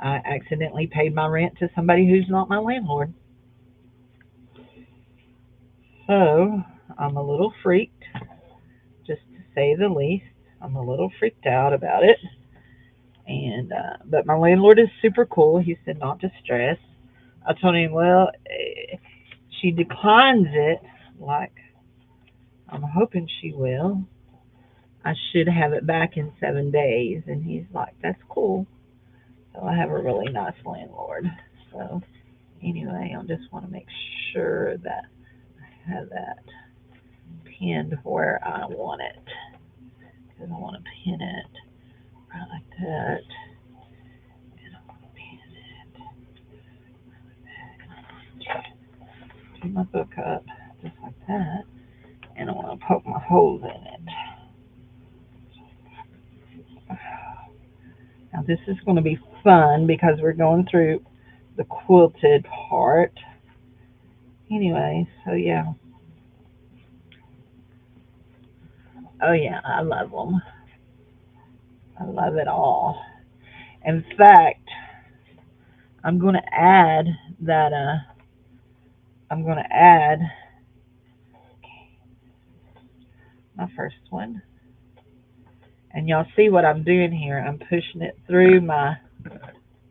I accidentally paid my rent to somebody who's not my landlord. So I'm a little freaked, just to say the least. I'm a little freaked out about it. And but my landlord is super cool. He said not to stress. I told him, well, she declines it, like I'm hoping she will. I should have it back in 7 days. And he's like, that's cool. So I have a really nice landlord. So anyway, I just want to make sure that I have that pinned where I want it. Because I want to pin it right like that. And I want to pin it. Do my book up just like that. And I want to poke my holes in it. Now this is going to be fun because we're going through the quilted part. Anyway, so yeah. Oh yeah, I love them. I love it all. In fact, I'm going to add that, I'm going to add my first one. And y'all see what I'm doing here. I'm pushing it through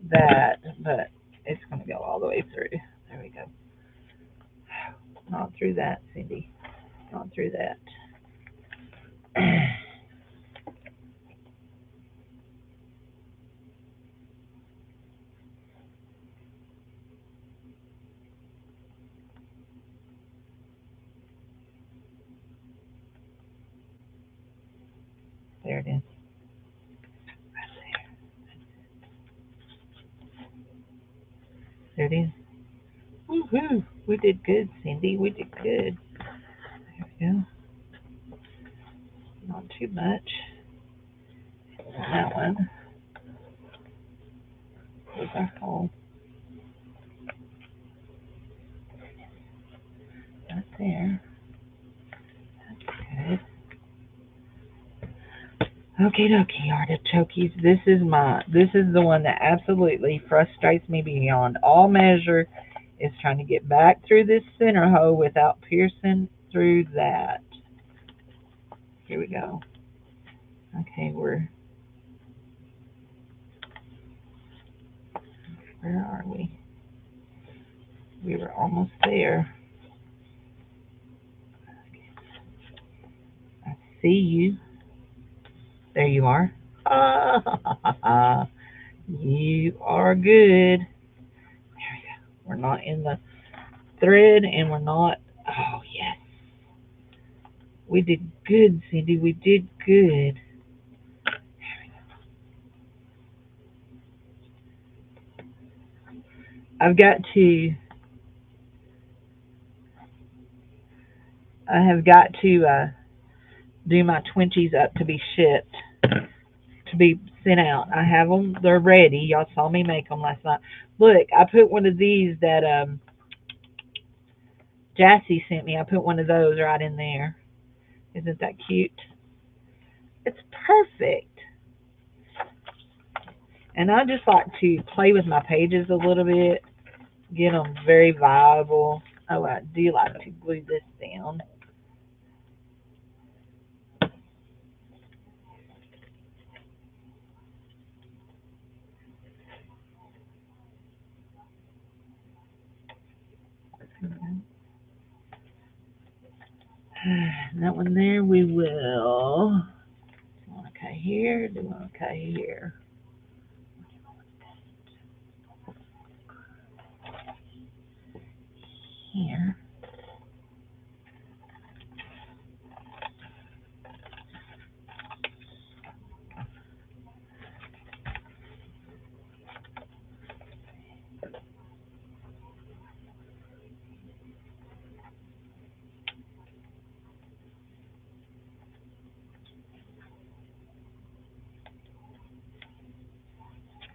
that, but it's going to go all the way through. There we go. Not through that, Cindy. Not through that. it is. Woohoo! We did good, Cindy. We did good. There we go. Not too much. That one. There's our hole. Right there. That's good. Okie dokie, artichokes. This is the one that absolutely frustrates me beyond all measure. Is trying to get back through this center hole without piercing through that. Here we go. Okay, where are we? We were almost there. I see you. There you are. You are good. There we go. We're not in the thread and we're not. Oh, yes. We did good, Cindy. We did good. I've got to. I have got to do my Twinkies up to be shipped, to be sent out. I have them. They're ready. Y'all saw me make them last night. Look, I put one of these that Jassy sent me. I put one of those right in there. Isn't that cute? It's perfect. And I just like to play with my pages a little bit, get them very viable. Oh, I do like to glue this down. That one there, we will. Do one okay here, do one okay here. Here.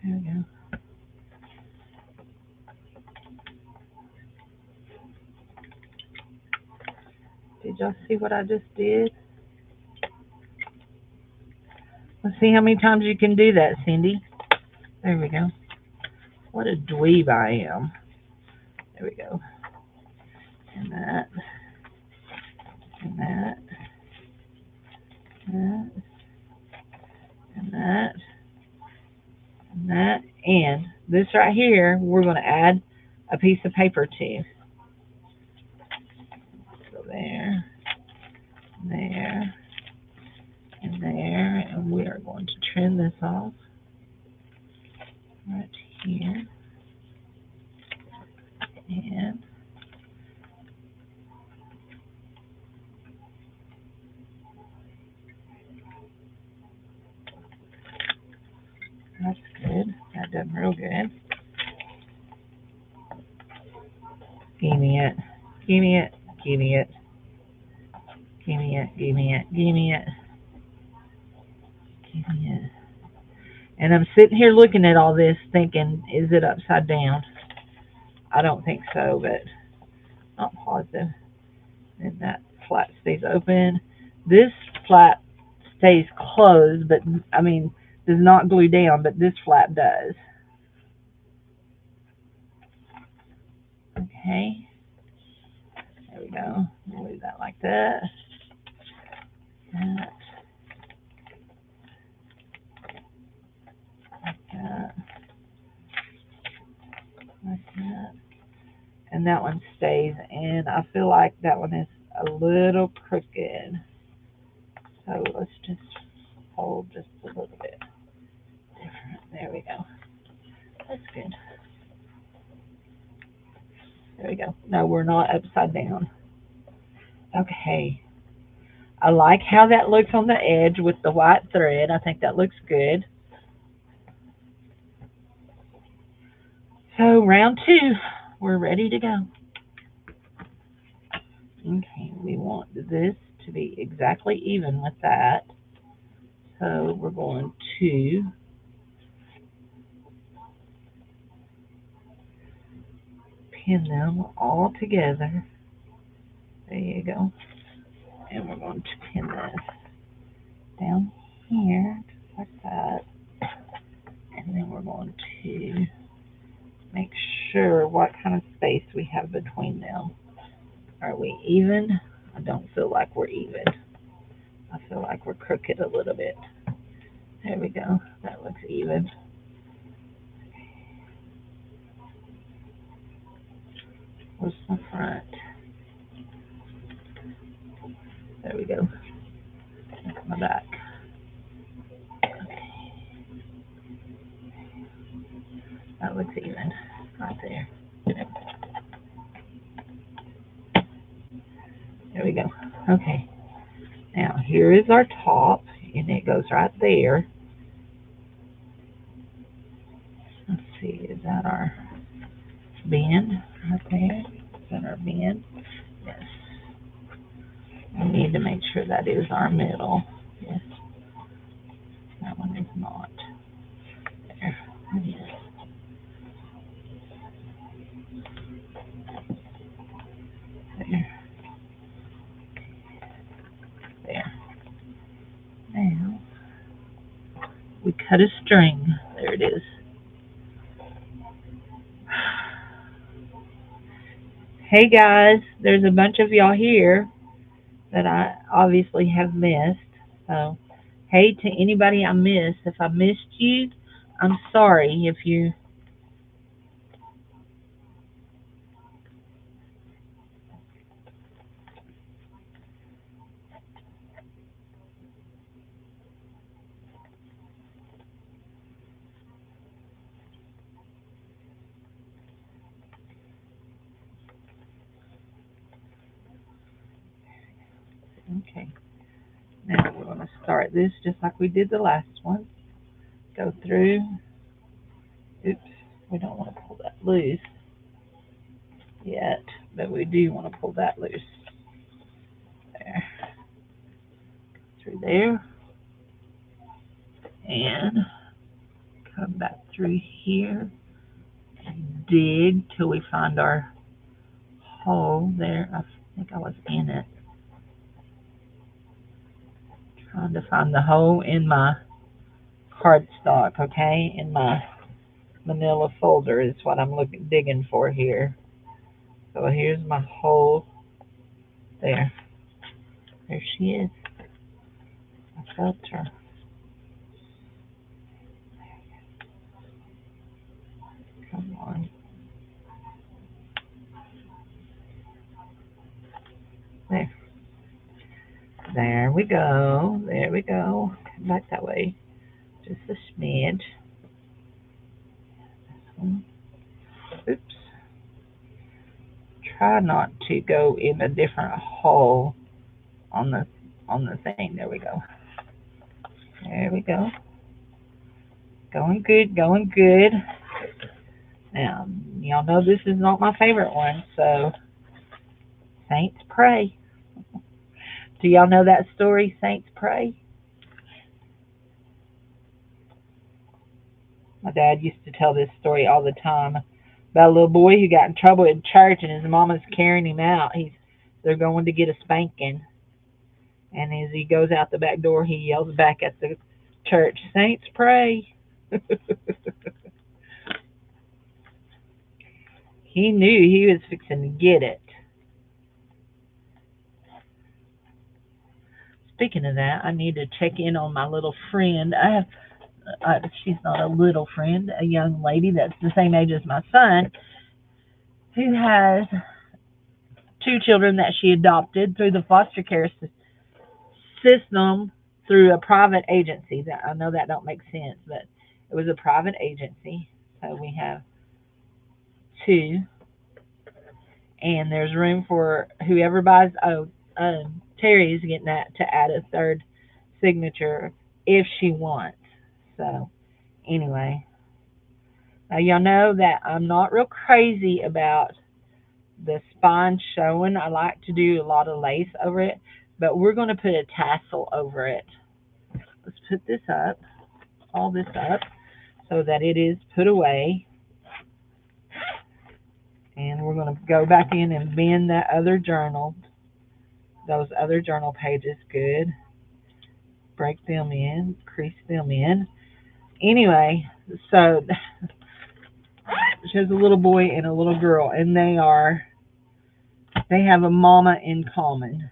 There we go. Did y'all see what I just did? Let's see how many times you can do that, Cindy. There we go. What a dweeb I am. There we go. And that. And that. And that. And that. And that. And this right here, we're going to add a piece of paper to. So there. There. And there. And we are going to trim this off. Right here. And that's good. That done real good. Give me it. Give me it. Give me it. Give me it. Give me it. Give me it. Give me it. And I'm sitting here looking at all this thinking, is it upside down? I don't think so, but not positive. And that flap stays open. This flap stays closed, but I mean, does not glue down, but this flap does. Okay. There we go. We'll leave that like that. That. Like that. Like that. And that one stays, and I feel like that one is a little crooked. So let's just fold just a little bit different. There we go. That's good. There we go. No, we're not upside down. Okay. I like how that looks on the edge with the white thread. I think that looks good. So round two, we're ready to go. Okay, we want this to be exactly even with that. So we're going to pin them all together. There you go. And we're going to pin this down here, just like that. And then we're going to make sure what kind of space we have between them. Are we even? I don't feel like we're even. I feel like we're crooked a little bit. There we go. That looks even. Where's the front? There we go. Look at my back. That looks even right there. There we go. Okay. Now here is our top, and it goes right there. Let's see, is that our bend right there? Is that our bend? Yes. We need to make sure that is our middle. Yes. That one is not. There. Yes. There. There. Now we cut a string. There it is. Hey guys, there's a bunch of y'all here that I obviously have missed. So, hey to anybody I missed. If I missed you, I'm sorry. If you okay. Now we're going to start this just like we did the last one. Go through. Oops, we don't want to pull that loose yet, but we do want to pull that loose. There. Through there. And come back through here and dig till we find our hole there. I think I was in it. Trying to find the hole in my cardstock, okay? In my manila folder is what I'm digging for here. So here's my hole. There. There she is. I felt her. Come on. There. There we go. There we go. Come back that way. Just a smidge. This one. Oops. Try not to go in a different hole on the thing. There we go. There we go. Going good, going good. Now, y'all know this is not my favorite one, so Saints pray. Do y'all know that story, Saints pray? My dad used to tell this story all the time about a little boy who got in trouble in church and his mama's carrying him out. They're going to get a spanking. And as he goes out the back door, he yells back at the church, Saints pray. He knew he was fixing to get it. Speaking of that, I need to check in on my little friend. She's not a little friend, a young lady that's the same age as my son, who has two children that she adopted through the foster care system through a private agency. That I know that don't make sense, but it was a private agency. So we have two, and there's room for whoever buys. Terry's getting that to add a third signature if she wants. So anyway, Now, y'all know that I'm not real crazy about the spine showing. I like to do a lot of lace over it, but we're going to put a tassel over it. Let's put this up, all this up, so that it is put away. And we're going to go back in and bend that other journal, those other journal pages good. Break them in, crease them in. Anyway, so she has a little boy and a little girl, and they have a mama in common.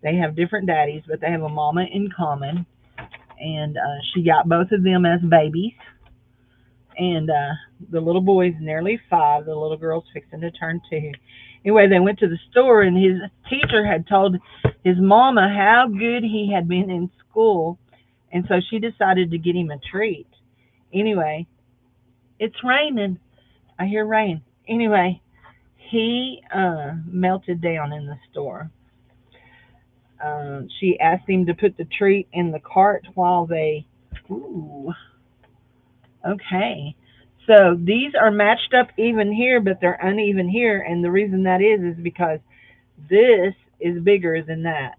They have different daddies, but they have a mama in common. And she got both of them as babies. And the little boy's nearly 5. The little girl's fixing to turn 2. Anyway, they went to the store, and his teacher had told his mama how good he had been in school. And so she decided to get him a treat. Anyway, it's raining. I hear rain. Anyway, he melted down in the store. She asked him to put the treat in the cart while they... Ooh. Okay. So these are matched up even here, but they're uneven here. And the reason that is because this is bigger than that.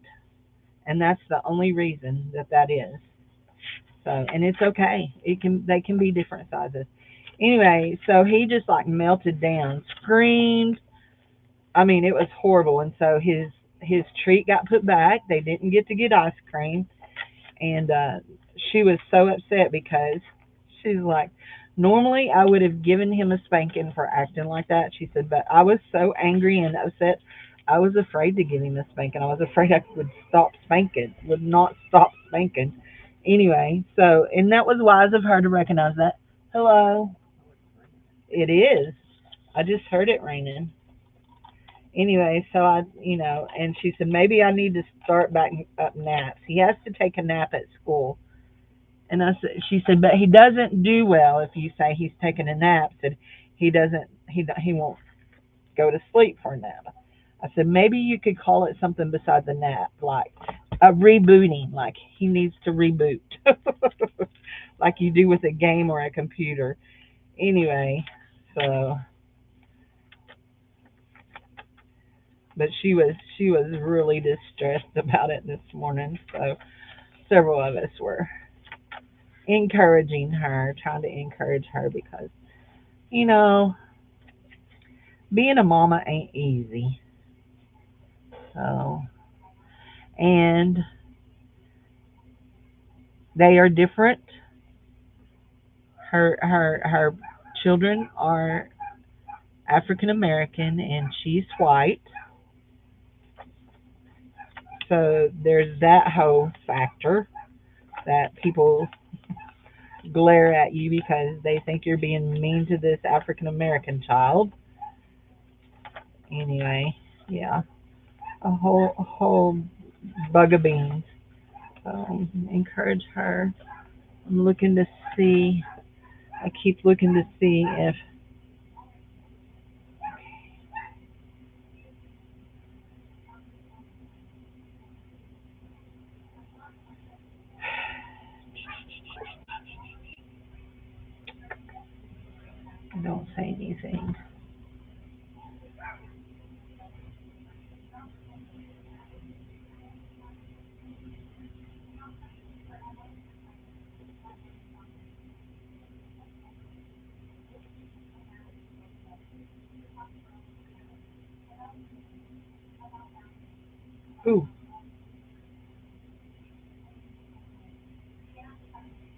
And that's the only reason that that is. So, and it's okay. They can be different sizes. Anyway, so he just like melted down, screamed. I mean, it was horrible. And so his treat got put back. They didn't get to get ice cream. And she was so upset because she's like, normally I would have given him a spanking for acting like that. She said, but I was so angry and upset, I was afraid to give him a spanking. I was afraid I would not stop spanking. Anyway, so, and that was wise of her to recognize that. Hello. It is. I just heard it raining. Anyway, so and she said, maybe I need to start back up naps. He has to take a nap at school. And she said, but he doesn't do well if you say he's taking a nap. Said he won't go to sleep for a nap. I said, maybe you could call it something besides a nap, like a rebooting, like he needs to reboot, like you do with a game or a computer. Anyway, so, but she was really distressed about it this morning. So several of us were encouraging her, trying to encourage her because, you know, being a mama ain't easy. So, and they are different. Her children are African American and she's white. So there's that whole factor that people glare at you because they think you're being mean to this African American child. Anyway, yeah, a whole bug of beans. So encourage her. I'm looking to see. I keep looking to see if don't say anything. Ooh,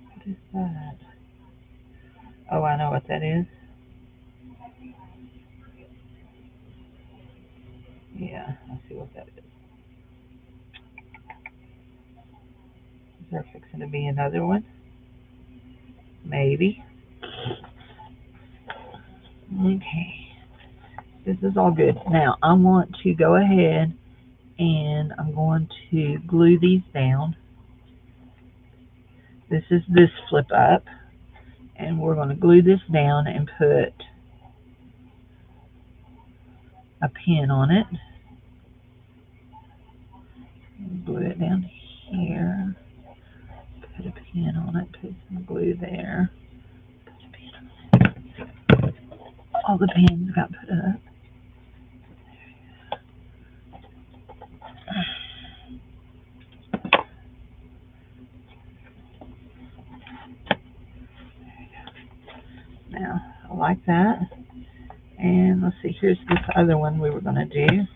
what is that? Oh, I know what that is. Yeah, I see what that is. Is there fixing to be another one? Maybe. Okay. This is all good. Now, I want to go ahead and I'm going to glue these down. This is this flip up. And we're going to glue this down and put a pin on it. Glue it down here. Put a pin on it. Put some glue there. Put a pin on it. all the pins got put up. Now, I like that. And let's see, here's this other one we were going to do.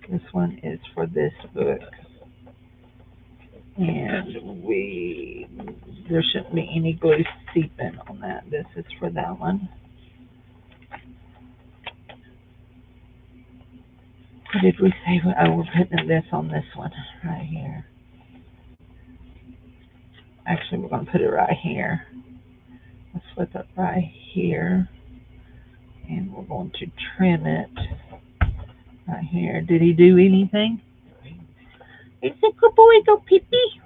This one is for this book. And there shouldn't be any glue seeping on that. This is for that one. What did we say? Oh, we're putting this on this one right here. Actually, we're going to put it right here. Let's flip it right here. And we're going to trim it right here. Did he do anything? It's a good boy, go pee-pee.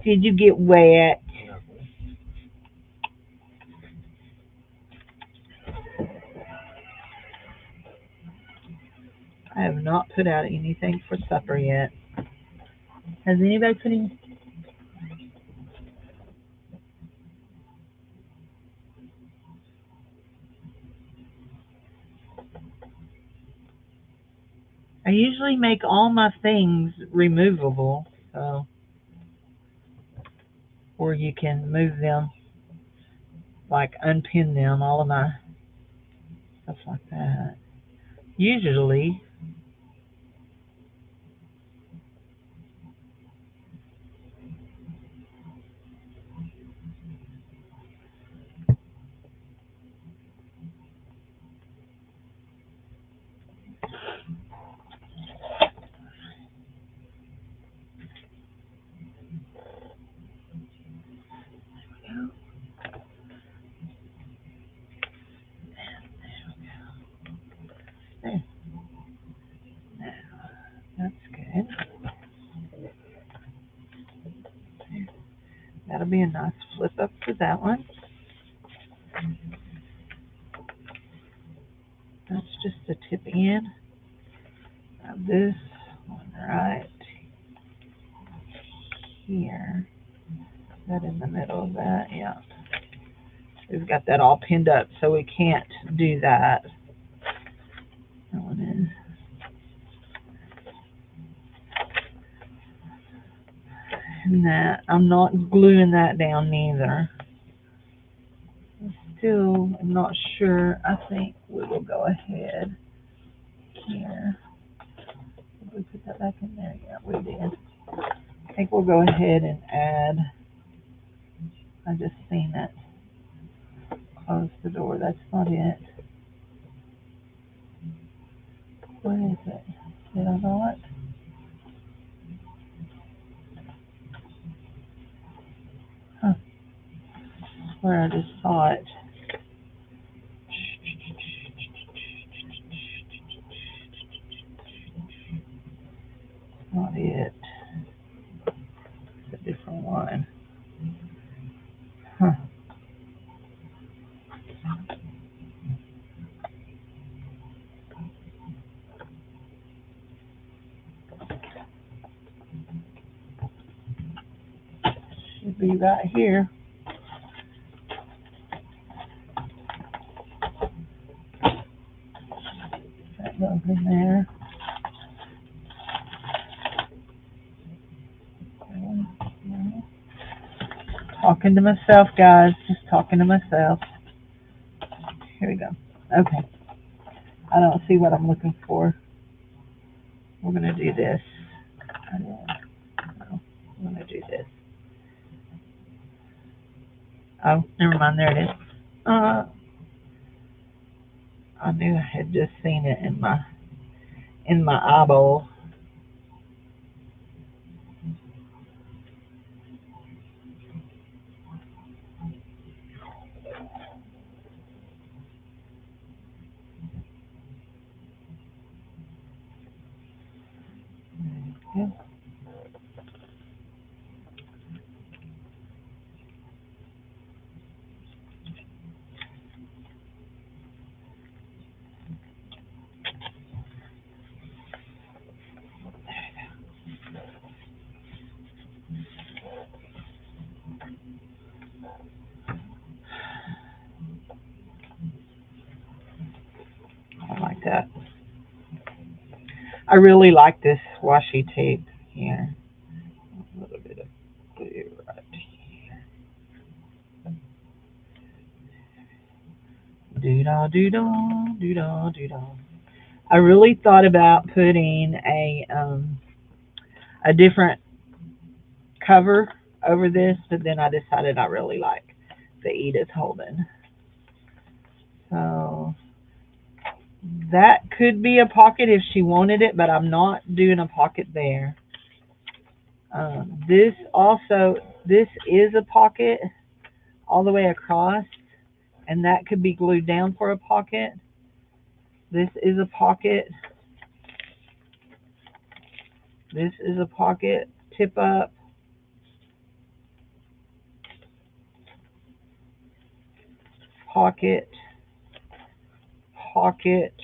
Did you get wet? I have not put out anything for supper yet. Has anybody put any? I usually make all my things removable, so, or you can move them, like unpin them, all of my stuff like that. Usually, there. That's good. That'll be a nice flip up for that one. That's just a tip in. Now this one right here. Is that in the middle of that? Yeah. We've got that all pinned up, so we can't do that. That one is. And that, I'm not gluing that down neither. Still, I'm not sure. I think we will go ahead here. Did we put that back in there? Yeah, we did. I think we'll go ahead and add. I just seen it. Close the door. That's not it. Where is it? Did I know it? Huh. Where I just saw it. Not it. It's a different one. Huh. Should be right here. That goes in there. Talking to myself, guys. Just talking to myself. Here we go. Okay. I don't see what I'm looking for. We're going to do this. No, I'm going to do this. Oh, never mind. There it is. I knew I had just seen it in my eyeball. Yeah. I really like this washi tape here. A little bit of glue right here. Doo-dah, doo-dah, doo-dah, doo-dah. I really thought about putting a different cover over this, but then I decided I really like the Edith Holden. So that could be a pocket if she wanted it, but I'm not doing a pocket there. This is a pocket all the way across, and that could be glued down for a pocket. This is a pocket. This is a pocket, tip up. Pocket, pocket.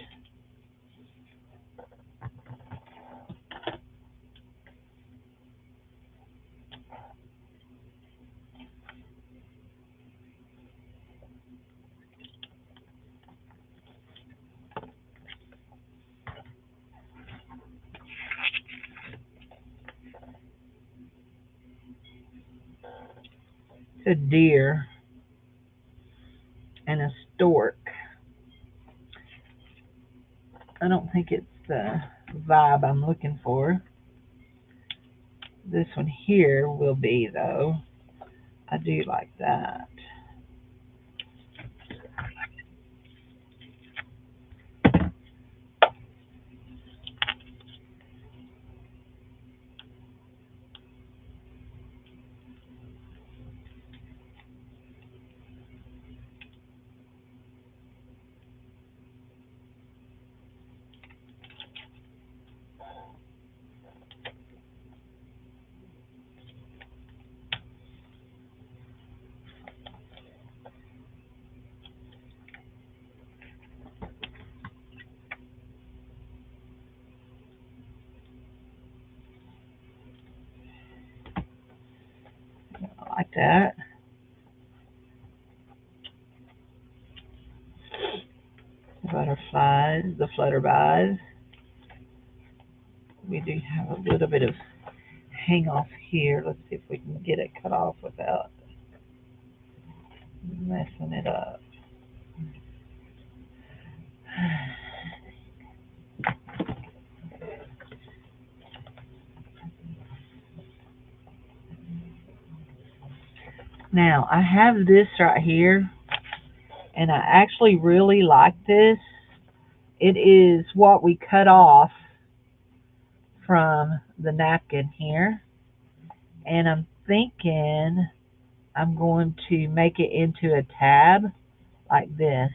It's a deer and a stork. I don't think it's the vibe I'm looking for. This one here will be, though. I do like that. I like that. Butterflies, the flutterbys. We do have a little bit of hang off here. Let's see if we can get it cut off without messing it up. Now, I have this right here, and I actually really like this. It is what we cut off from the napkin here, and I'm thinking I'm going to make it into a tab like this,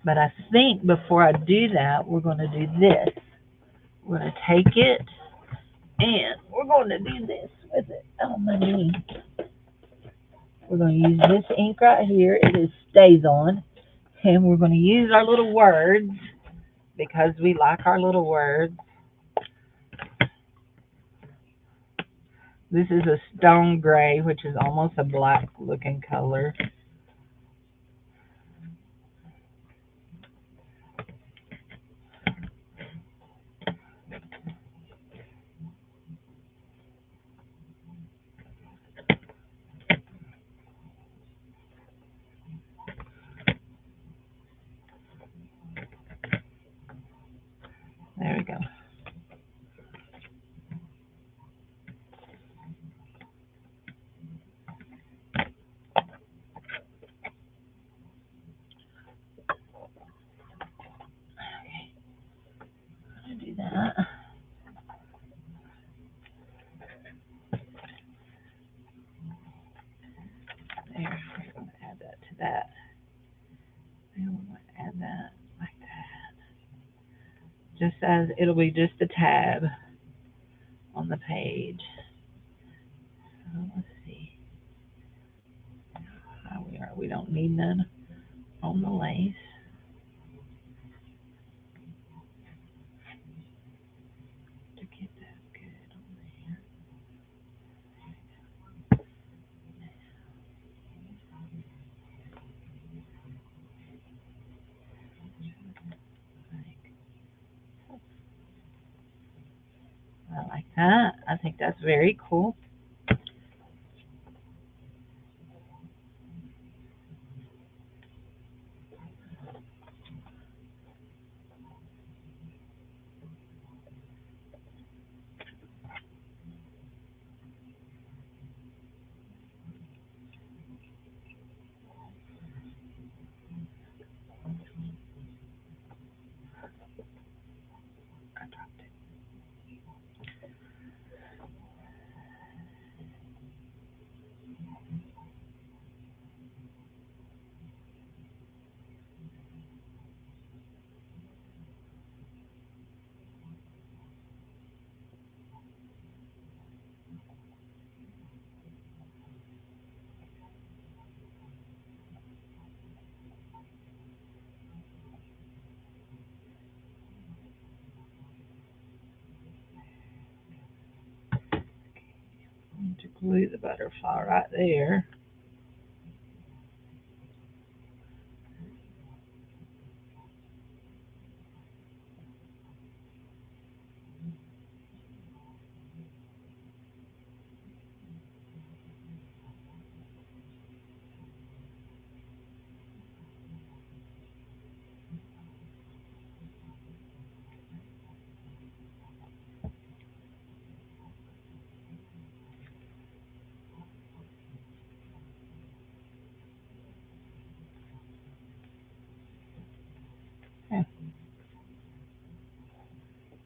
But I think before I do that, we're going to do this. We're going to take it, and we're going to do this with it. Oh, my knee. We're going to use this ink right here. It is Stays On. And we're going to use our little words because we like our little words. This is a stone gray, which is almost a black looking color. There we go. Do that. There, we're going to add that to that. And we're going to add that like that. Just as it'll be just a tab on the page. So let's see how we are. We don't need none on the lace. To get that good on there. that. I think that's very cool. To glue the butterfly right there.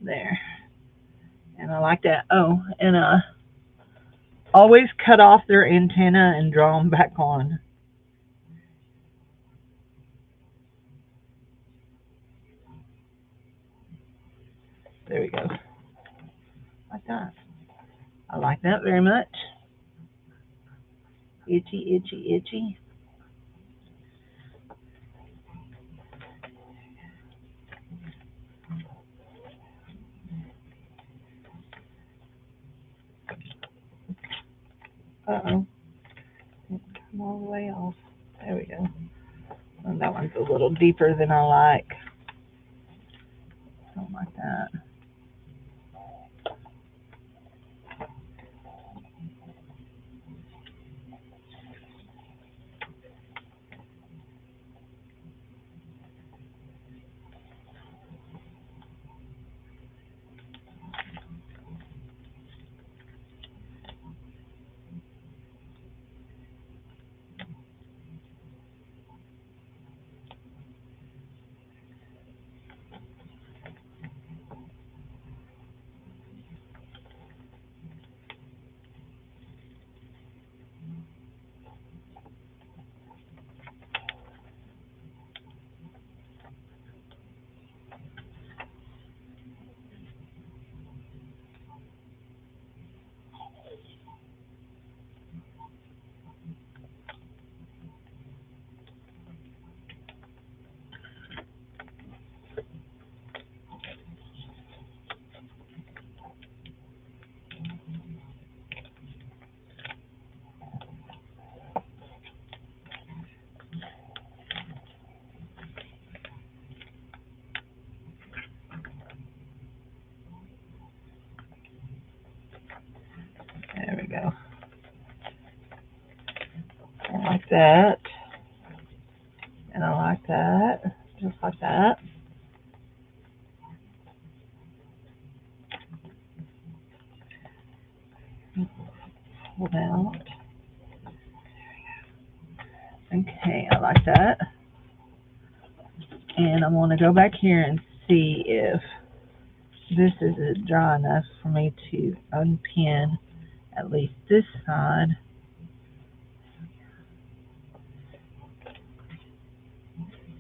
There. And I like that. Oh, and always cut off their antenna and draw them back on. There we go. Like that. I like that very much. Itchy, itchy, itchy. Uh-oh. Didn't come all the way off. There we go. And that one's a little deeper than I like. Something like that. There we go. I like that. And I like that. Just like that. Pull out. Okay, I like that. And I'm going to go back here and see if this is dry enough for me to unpin at least this side.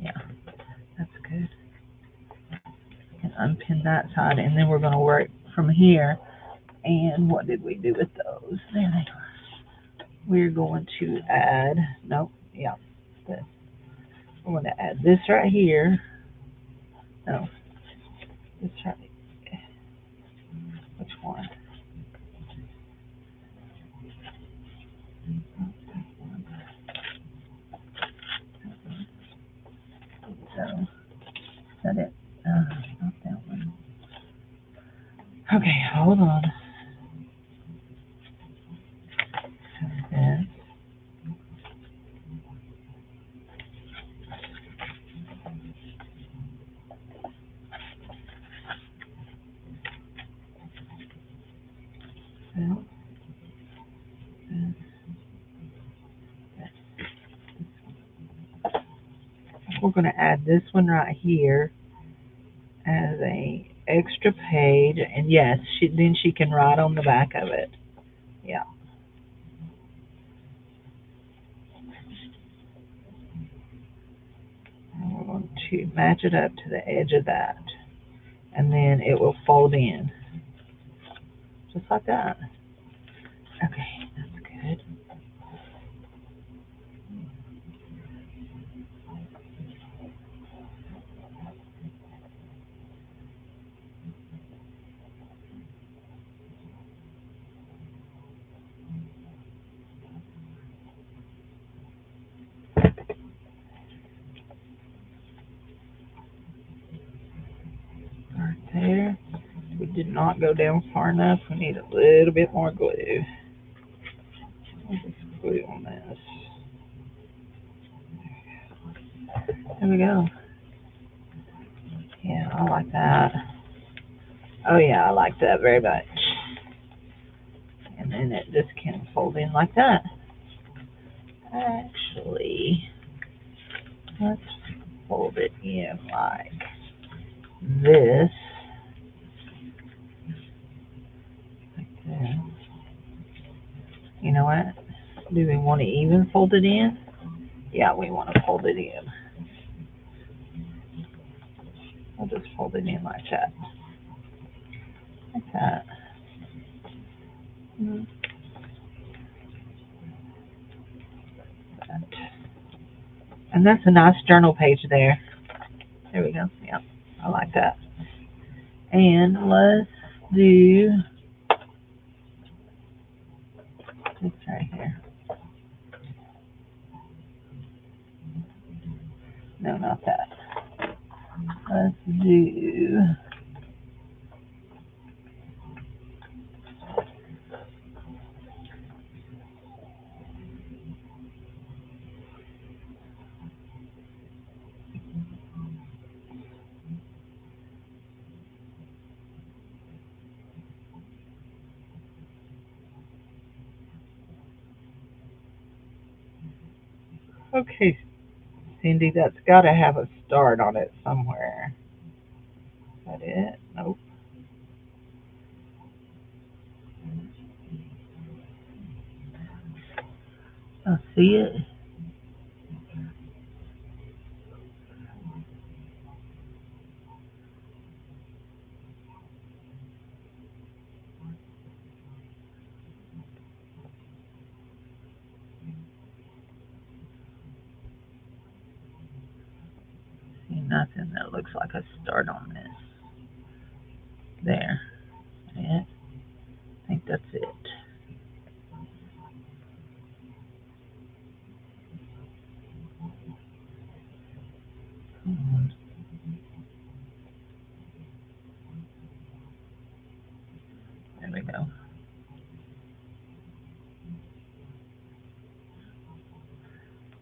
Yeah, that's good. And unpin that side, and then we're going to work from here. And what did we do with those? There they are. We're going to add, nope, yeah, this. We're going to add this right here. No, this right. Which one? So, is that it? Not that one. Okay, hold on. we're going to add this one right here as a extra page, and yes, then she can write on the back of it. Yeah. And we're going to match it up to the edge of that, and then it will fold in just like that. Okay, that's good. Right there. We did not go down far enough. We need a little bit more glue. I'll just glue on this. There we go. Yeah, I like that. Oh yeah, I like that very much. And then it just can fold in like that. Actually, let's fold it in like this. Like this. You know what? Do we want to even fold it in? Yeah, we want to fold it in. I'll just fold it in like that. Like that. And that's a nice journal page there. There we go. Yep, I like that. And let's do this right here. No, not that. Let's do okay, Cindy, that's got to have a start on it somewhere. Is that it? Nope. I see it. See nothing that looks like a start on this. There. Yeah. I think that's it. There we go.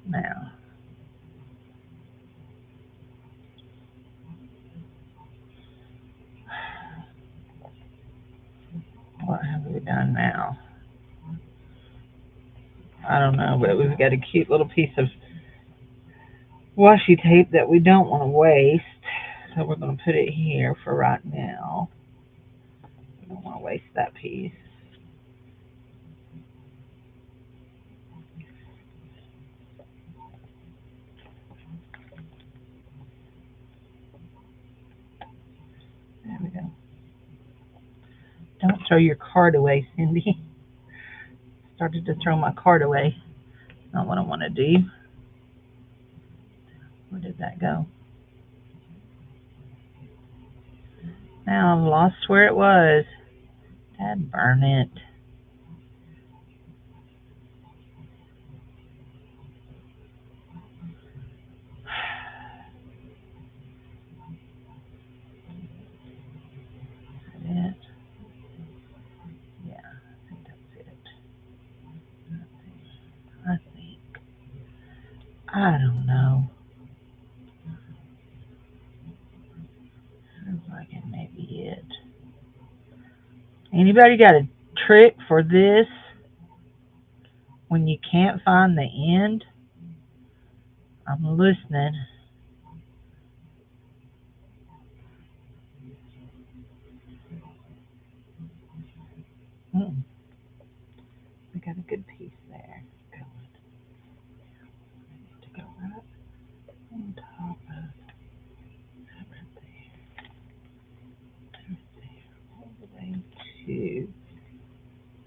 Now, what have we done now? I don't know, but we've got a cute little piece of washi tape that we don't want to waste. So we're going to put it here for right now. We don't want to waste that piece. There we go. Don't throw your card away, Cindy. Started to throw my card away. Not what I want to do. Where did that go? Now I've lost where it was. Dad burn it. It. Yeah, I think that's it. I think. I don't know. Seems like it may be it. Anybody got a trick for this when you can't find the end? I'm listening. Mm, we got a good piece there. Good. To go right on top of that right there, all the way to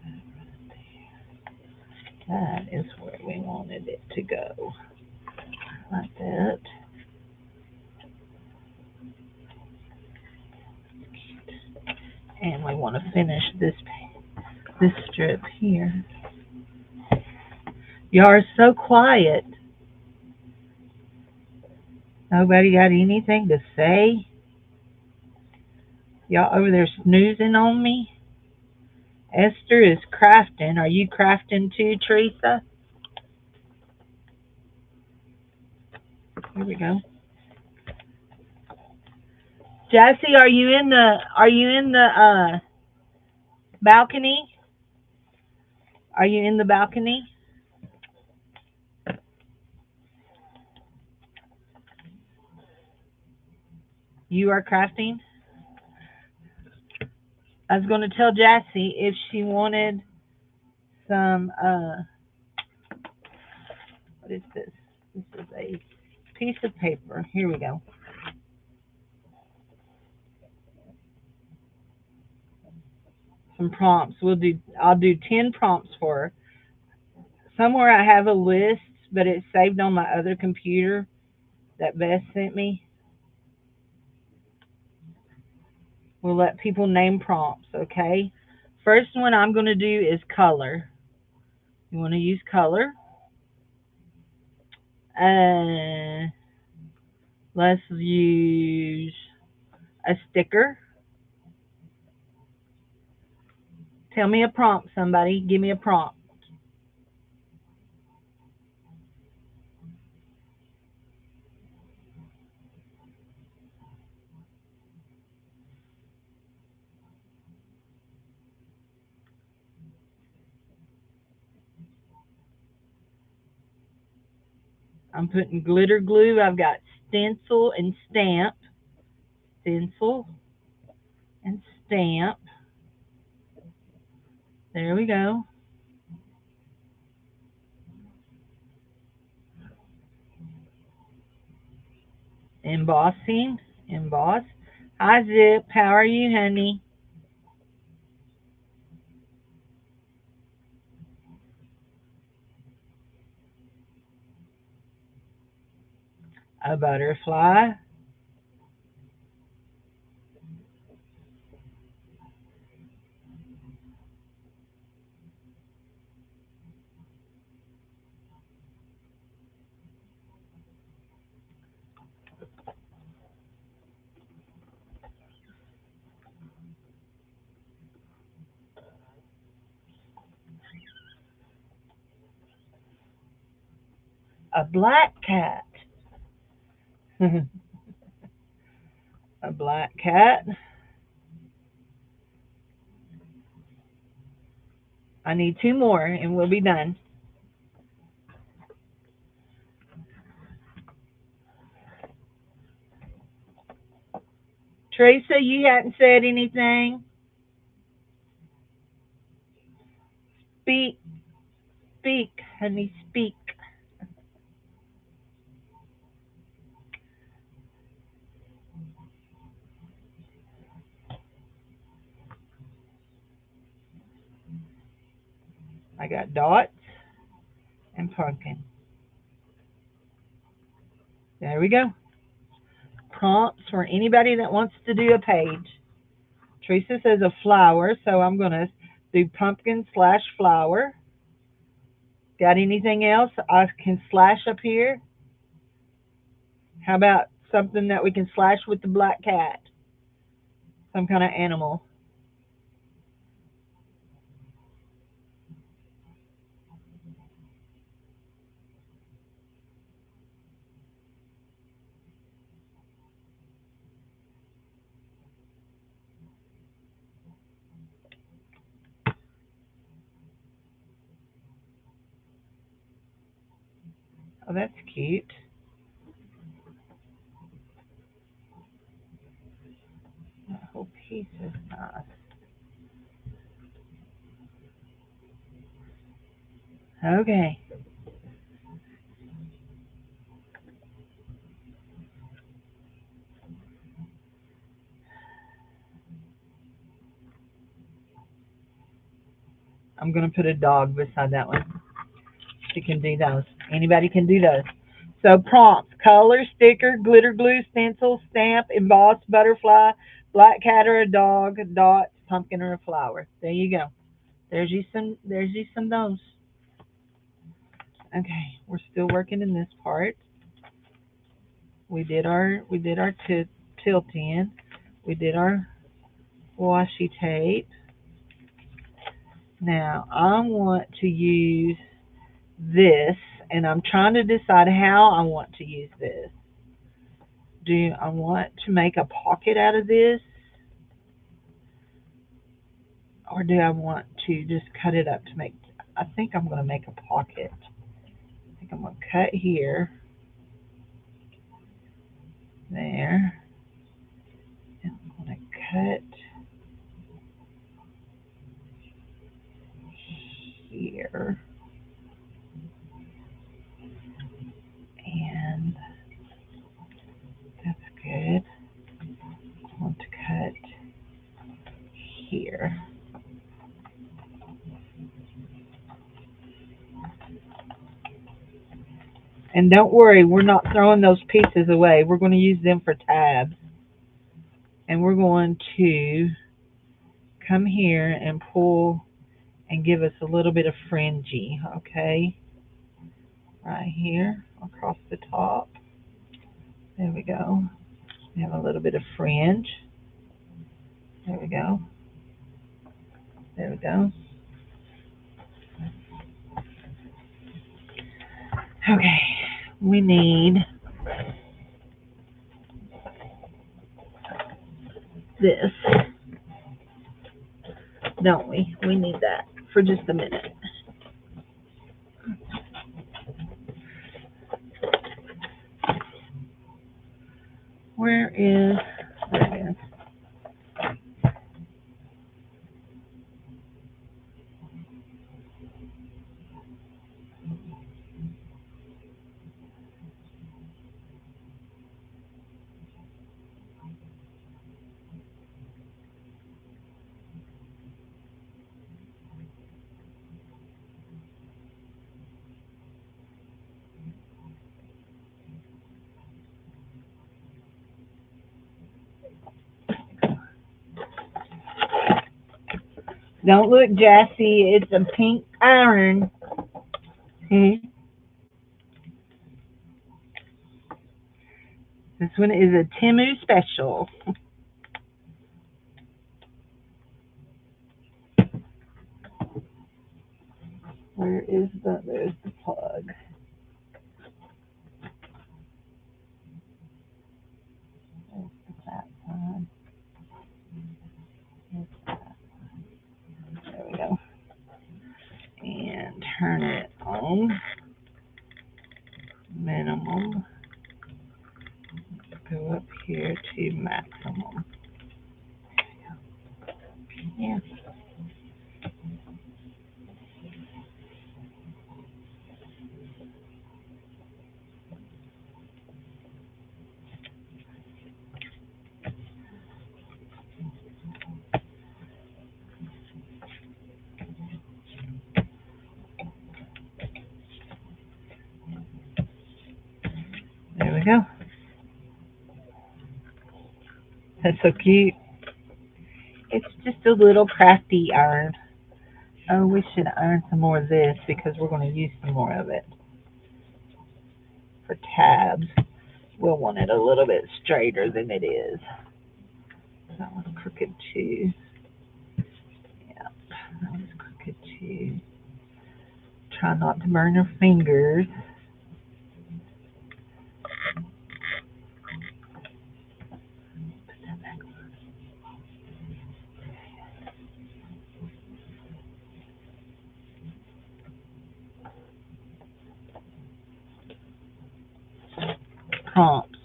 that right there. That is where we wanted it to go. Like that. And we want to finish this strip here. Y'all are so quiet. Nobody got anything to say? Y'all over there snoozing on me? Esther is crafting. Are you crafting too, Teresa? Here we go. Jessie, are you in the balcony? Are you in the balcony? You are crafting? I was going to tell Jessie if she wanted some what is this? This is a piece of paper. Here we go. Some prompts. I'll do 10 prompts for her. Somewhere I have a list, but it's saved on my other computer that Beth sent me. We'll let people name prompts, okay? First one I'm going to do is color. You want to use color? Let's use a sticker. Tell me a prompt, somebody. Give me a prompt. I'm putting glitter glue. I've got stencil and stamp. Stencil and stamp. There we go. Embossing. Emboss. Hi, Zip. How are you, honey? A butterfly. A black cat. A black cat. I need 2 more and we'll be done. Teresa, you hadn't said anything. Speak, speak, honey, speak. I got dots and pumpkin. There we go. Prompts for anybody that wants to do a page. Teresa says a flower, so I'm going to do pumpkin / flower. Got anything else I can slash up here? How about something that we can slash with the black cat? Some kind of animal. Oh, that's cute. That whole piece is nice. Okay. I'm going to put a dog beside that one. She can do those. Anybody can do those. So prompts: color, sticker, glitter glue, stencil, stamp, embossed butterfly, black cat or a dog, dots, pumpkin or a flower. There you go. There's you some those. Okay, we're still working in this part. We did our tilt in. We did our washi tape. Now I want to use this, and I'm trying to decide how I want to use this. Do I want to make a pocket out of this, or do I want to just cut it up to make? I think I'm going to make a pocket. I think I'm going to cut here, there, and I'm going to cut here, and that's good. I want to cut here. And don't worry, we're not throwing those pieces away. We're going to use them for tabs. And we're going to come here and pull and give us a little bit of fringy, okay? Right here across the top. There we go. We have a little bit of fringe. There we go. There we go. Okay, we need this, don't we? We need that for just a minute. Where is, there it is. Don't look, Jassy, it's a pink iron. This one is a Timu special. There's the plug. There's the flat side. There we go. And turn it on. Minimum. Go up here to maximum. Yeah. There we go. That's so cute. It's just a little crafty iron. Oh, we should iron some more of this because we're going to use some more of it for tabs. We'll want it a little bit straighter than it is. That one's crooked too. Yep, that one's crooked too. Try not to burn your fingers. Put that back on. Prompts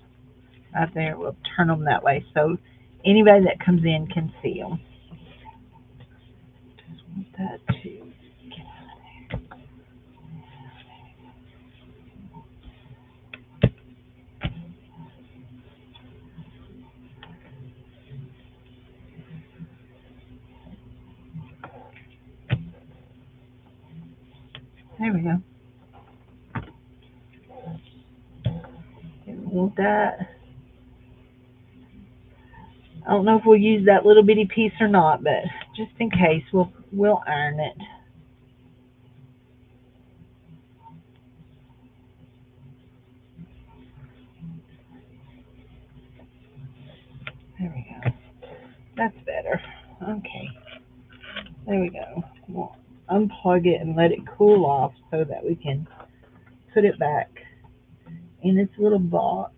right there. We'll turn them that way so anybody that comes in can see them. Just want that to get out of there. There we go. Didn't want that. I don't know if we'll use that little bitty piece or not, but just in case, we'll iron it. There we go. That's better. Okay. There we go. We'll unplug it and let it cool off so that we can put it back in its little box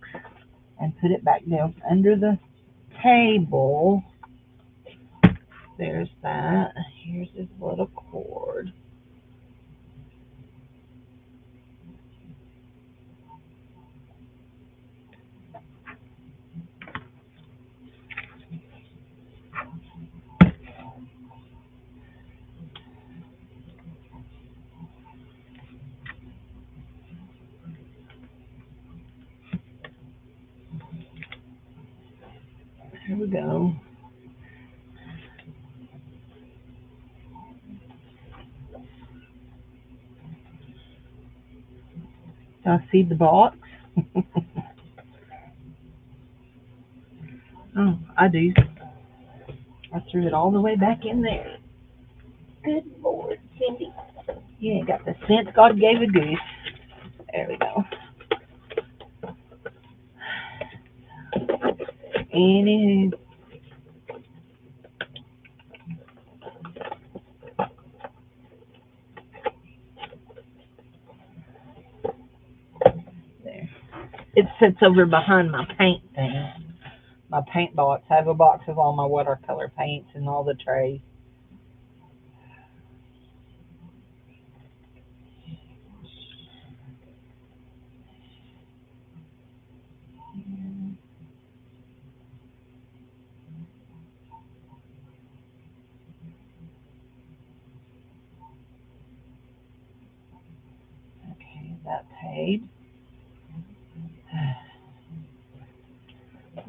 and put it back down under the table. There's that. Here's his little cord. Here we go. Do I see the box? Oh, I do. I threw it all the way back in there. Good Lord, Cindy. You ain't got the sense God gave a goose. There we go. Anywho. There. It sits over behind my paint thing. My paint box. I have a box of all my watercolor paints and all the trays. Okay, that paid.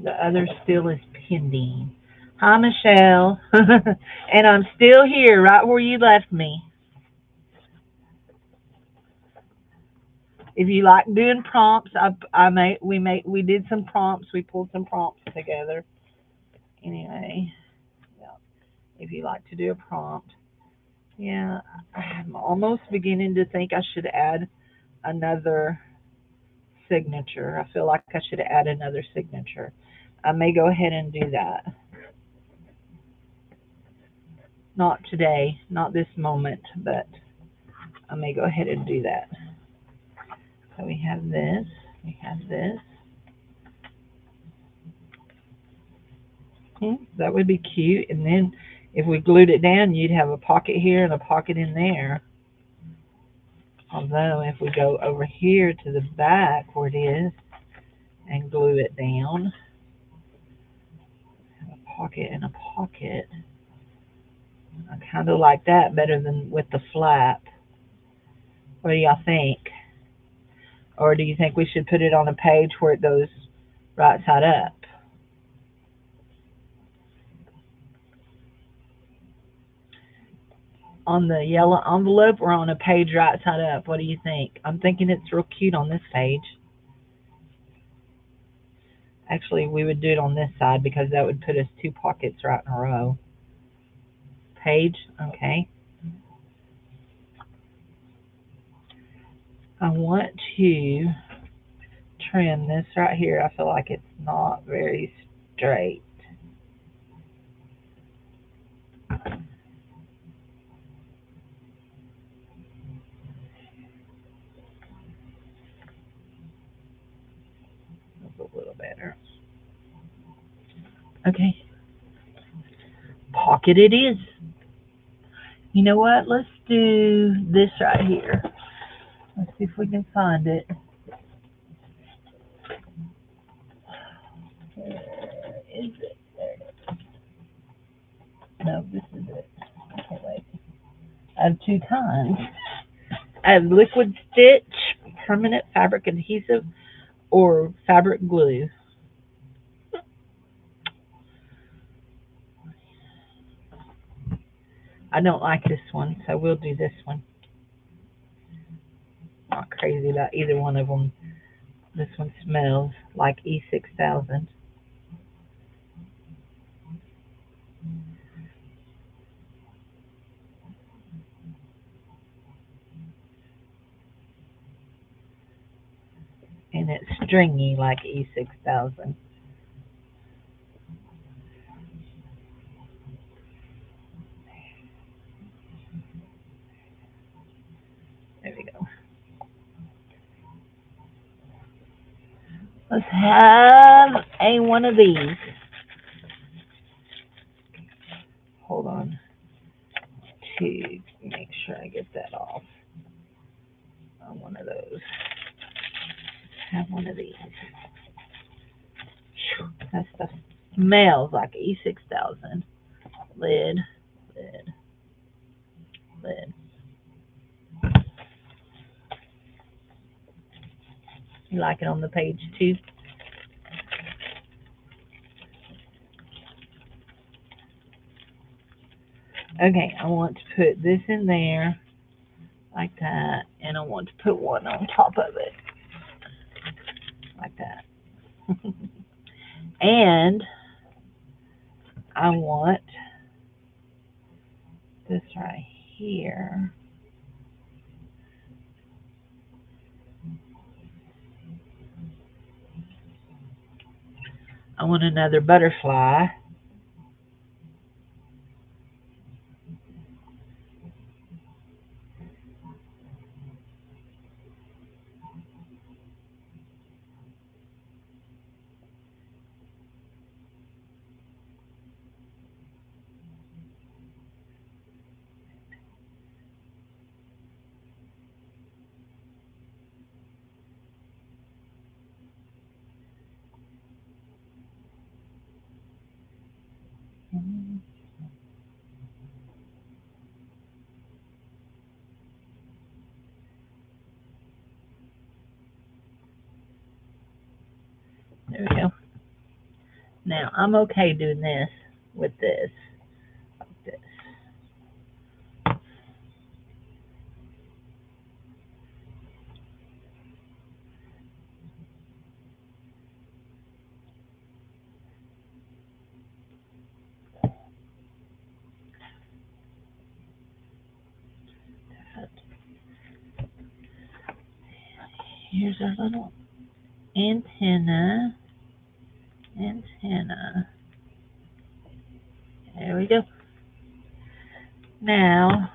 The other still is pending. Hi, Michelle. And I'm still here, right where you left me. If you like doing prompts, we did some prompts. We pulled some prompts together. Anyway, yeah. If you like to do a prompt, yeah, I'm almost beginning to think I should add another signature. I feel like I should add another signature. I may go ahead and do that. Not today, not this moment, but I may go ahead and do that. So we have this, we have this. That would be cute. And then if we glued it down, you'd have a pocket here and a pocket in there. Although if we go over here to the back where it is and glue it down, have a pocket and a pocket. I kind of like that better than with the flap. What do y'all think? Or do you think we should put it on a page where it goes right side up? On the yellow envelope or on a page right side up? What do you think? I'm thinking it's real cute on this page. Actually, we would do it on this side because that would put us two pockets right in a row. Page, okay. I want to trim this right here. I feel like it's not very straight. That's a little better. Okay. Pocket it is. You know what? Let's do this right here. Let's see if we can find it. Where is it? There it is. No, this is it. Okay, wait. I have two kinds. I have liquid stitch, permanent fabric adhesive, or fabric glue. I don't like this one, so we'll do this one. not crazy about either one of them. This one smells like E6000. And it's stringy like E6000. There we go. Let's have one of these. Hold on to make sure I get that off. One of those. Have one of these. That stuff smells like E6000. Lid, lid, lid. You like it on the page too? Okay, I want to put this in there like that, and I want to put one on top of it like that. And I want this right here. I want another butterfly. There we go. Now, I'm okay doing this with this. Like this. Here's our little antenna. There we go. Now,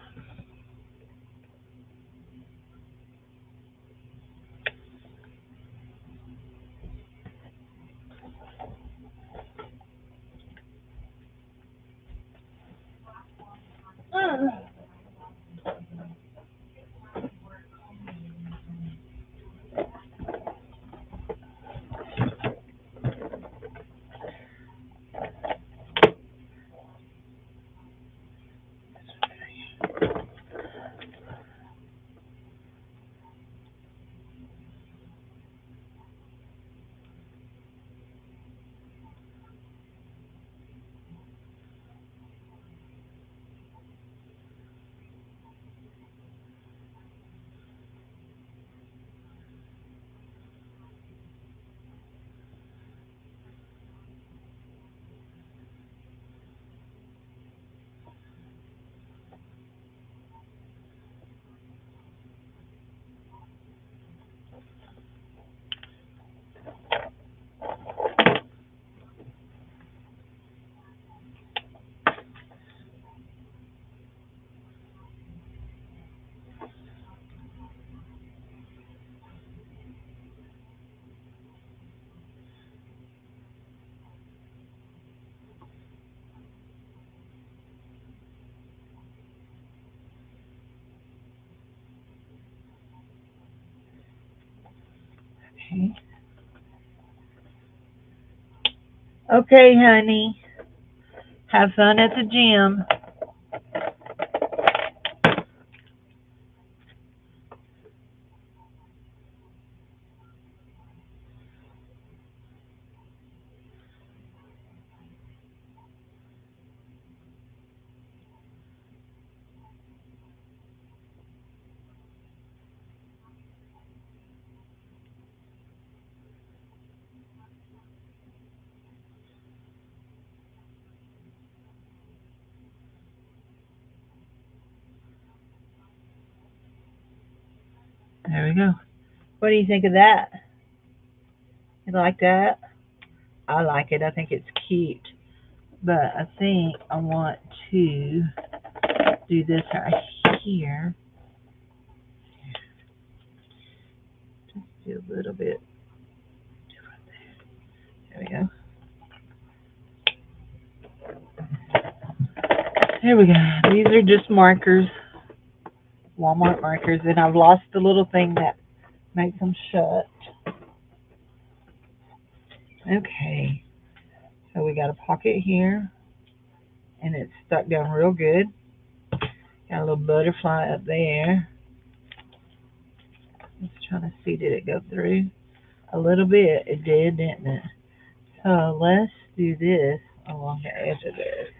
okay. Okay, honey. Have fun at the gym. There we go. What do you think of that? You like that? I like it. I think it's cute. But I think I want to do this right here. Just do a little bit different there. There we go. There we go. These are just markers, Walmart markers, and I've lost the little thing that makes them shut. Okay, so we got a pocket here, and it's stuck down real good. Got a little butterfly up there. Just trying to see, did it go through? A little bit, it did, didn't it? So let's do this along the edge of this.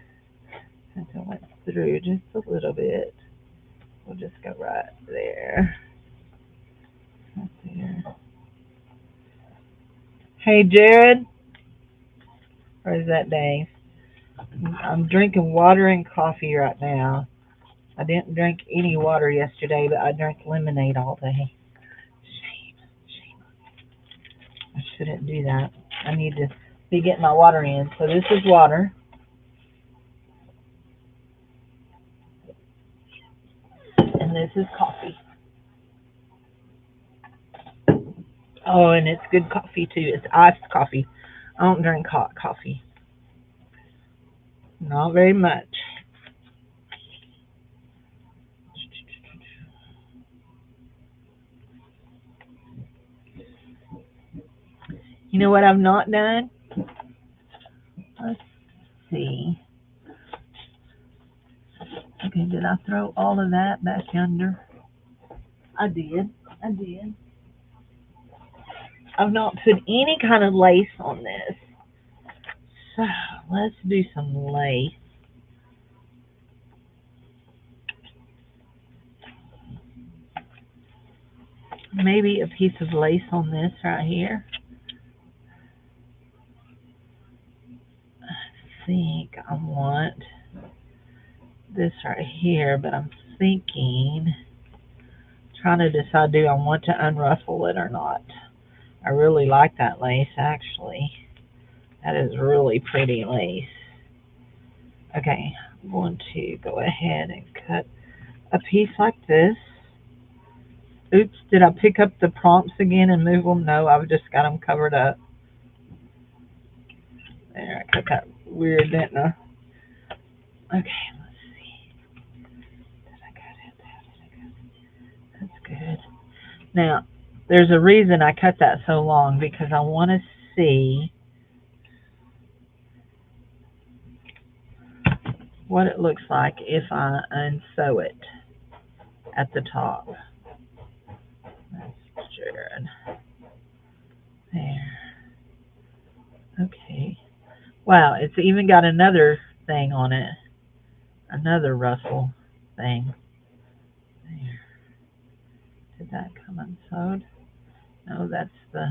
Since it went through just a little bit, we'll just go right there. Right there. Hey, Jared. Or is that Dave? I'm drinking water and coffee right now. I didn't drink any water yesterday, but I drank lemonade all day. Shame. I shouldn't do that. I need to be getting my water in. So this is water. And this is coffee. Oh, and it's good coffee too. It's iced coffee. I don't drink hot coffee. Not very much. You know what I've not done? Let's see. Okay, did I throw all of that back under? I did. I've not put any kind of lace on this. So let's do some lace. Maybe a piece of lace on this right here. I think I want this right here, but I'm thinking, trying to decide, do I want to unruffle it or not? I really like that lace, actually. That is really pretty lace. Okay, I'm going to go ahead and cut a piece like this. Oops, did I pick up the prompts again and move them? No, I've just got them covered up. There, I cut that weird, didn't I? Okay, let's see. Did I cut it? That's good. Now, there's a reason I cut that so long, because I want to see what it looks like if I unsew it at the top. That's Jared. There. Okay. Wow, it's even got another thing on it. Another ruffle thing. There. Did that come unsewed? No, that's the...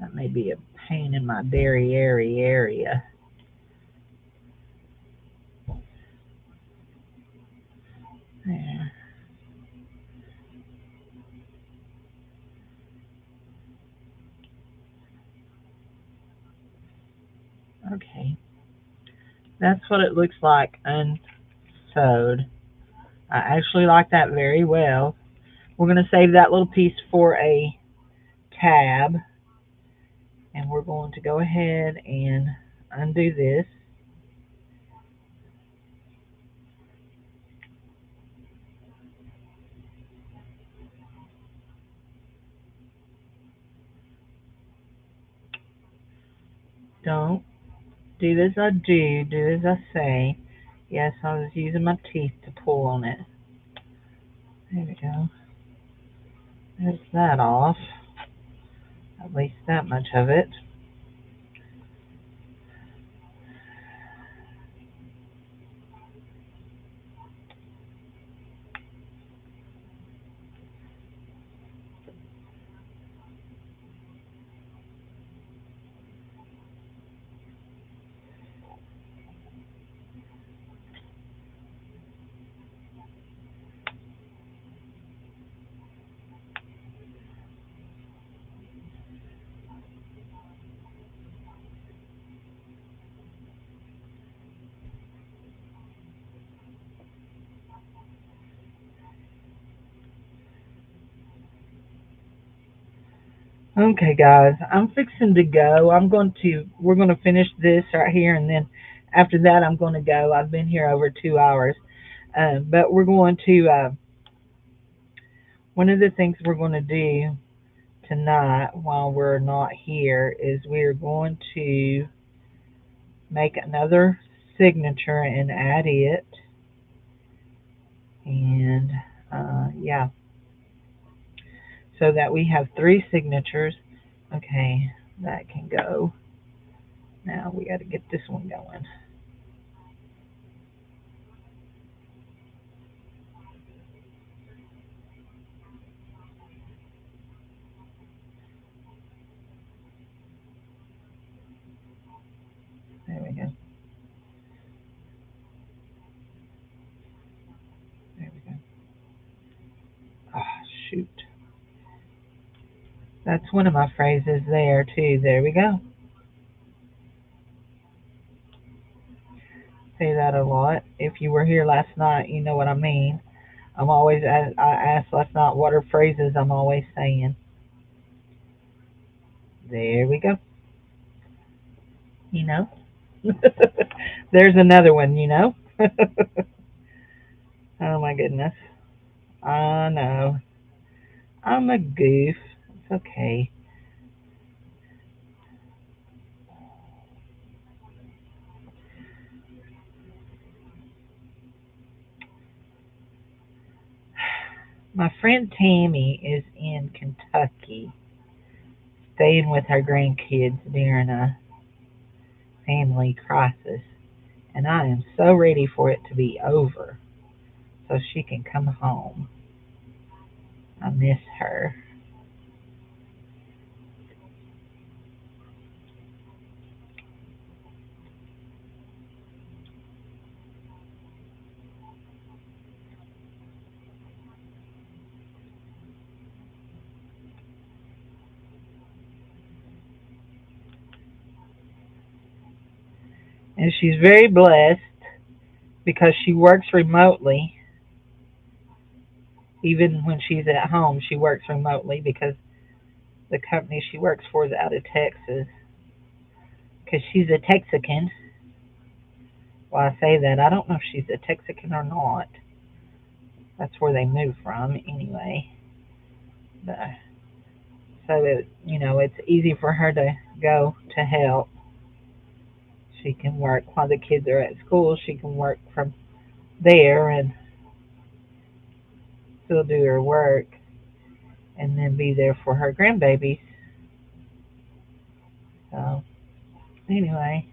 That may be a pain in my derriere area. There. Okay. That's what it looks like unsewed. I actually like that very well. We're going to save that little piece for a tab. And we're going to go ahead and undo this. Don't do as I do, do as I say. Yes, I was using my teeth to pull on it. There we go. There's that off. At least that much of it. Okay, guys, I'm fixing to go. We're going to finish this right here, and then after that, I'm going to go. I've been here over 2 hours. But we're going to, one of the things we're going to do tonight while we're not here is we're going to make another signature and add it. And yeah, so that we have three signatures. Okay, that can go. Now we got to get this one going. There we go. There we go. Oh, shoot. That's one of my phrases there, too. There we go. Say that a lot. If you were here last night, you know what I mean. I asked last night what are phrases I'm always saying. There we go. You know? There's another one, you know? Oh my goodness. I know. I'm a goof. It's okay. My friend Tammy is in Kentucky, staying with her grandkids during a family crisis, and I am so ready for it to be over so she can come home. I miss her. And she's very blessed because she works remotely. Even when she's at home, she works remotely because the company she works for is out of Texas. Because she's a Texican. Well, I say that. I don't know if she's a Texican or not. That's where they moved from, anyway. But, so, it's easy for her to go to help. She can work while the kids are at school. She can work from there and still do her work and then be there for her grandbabies. So, anyway.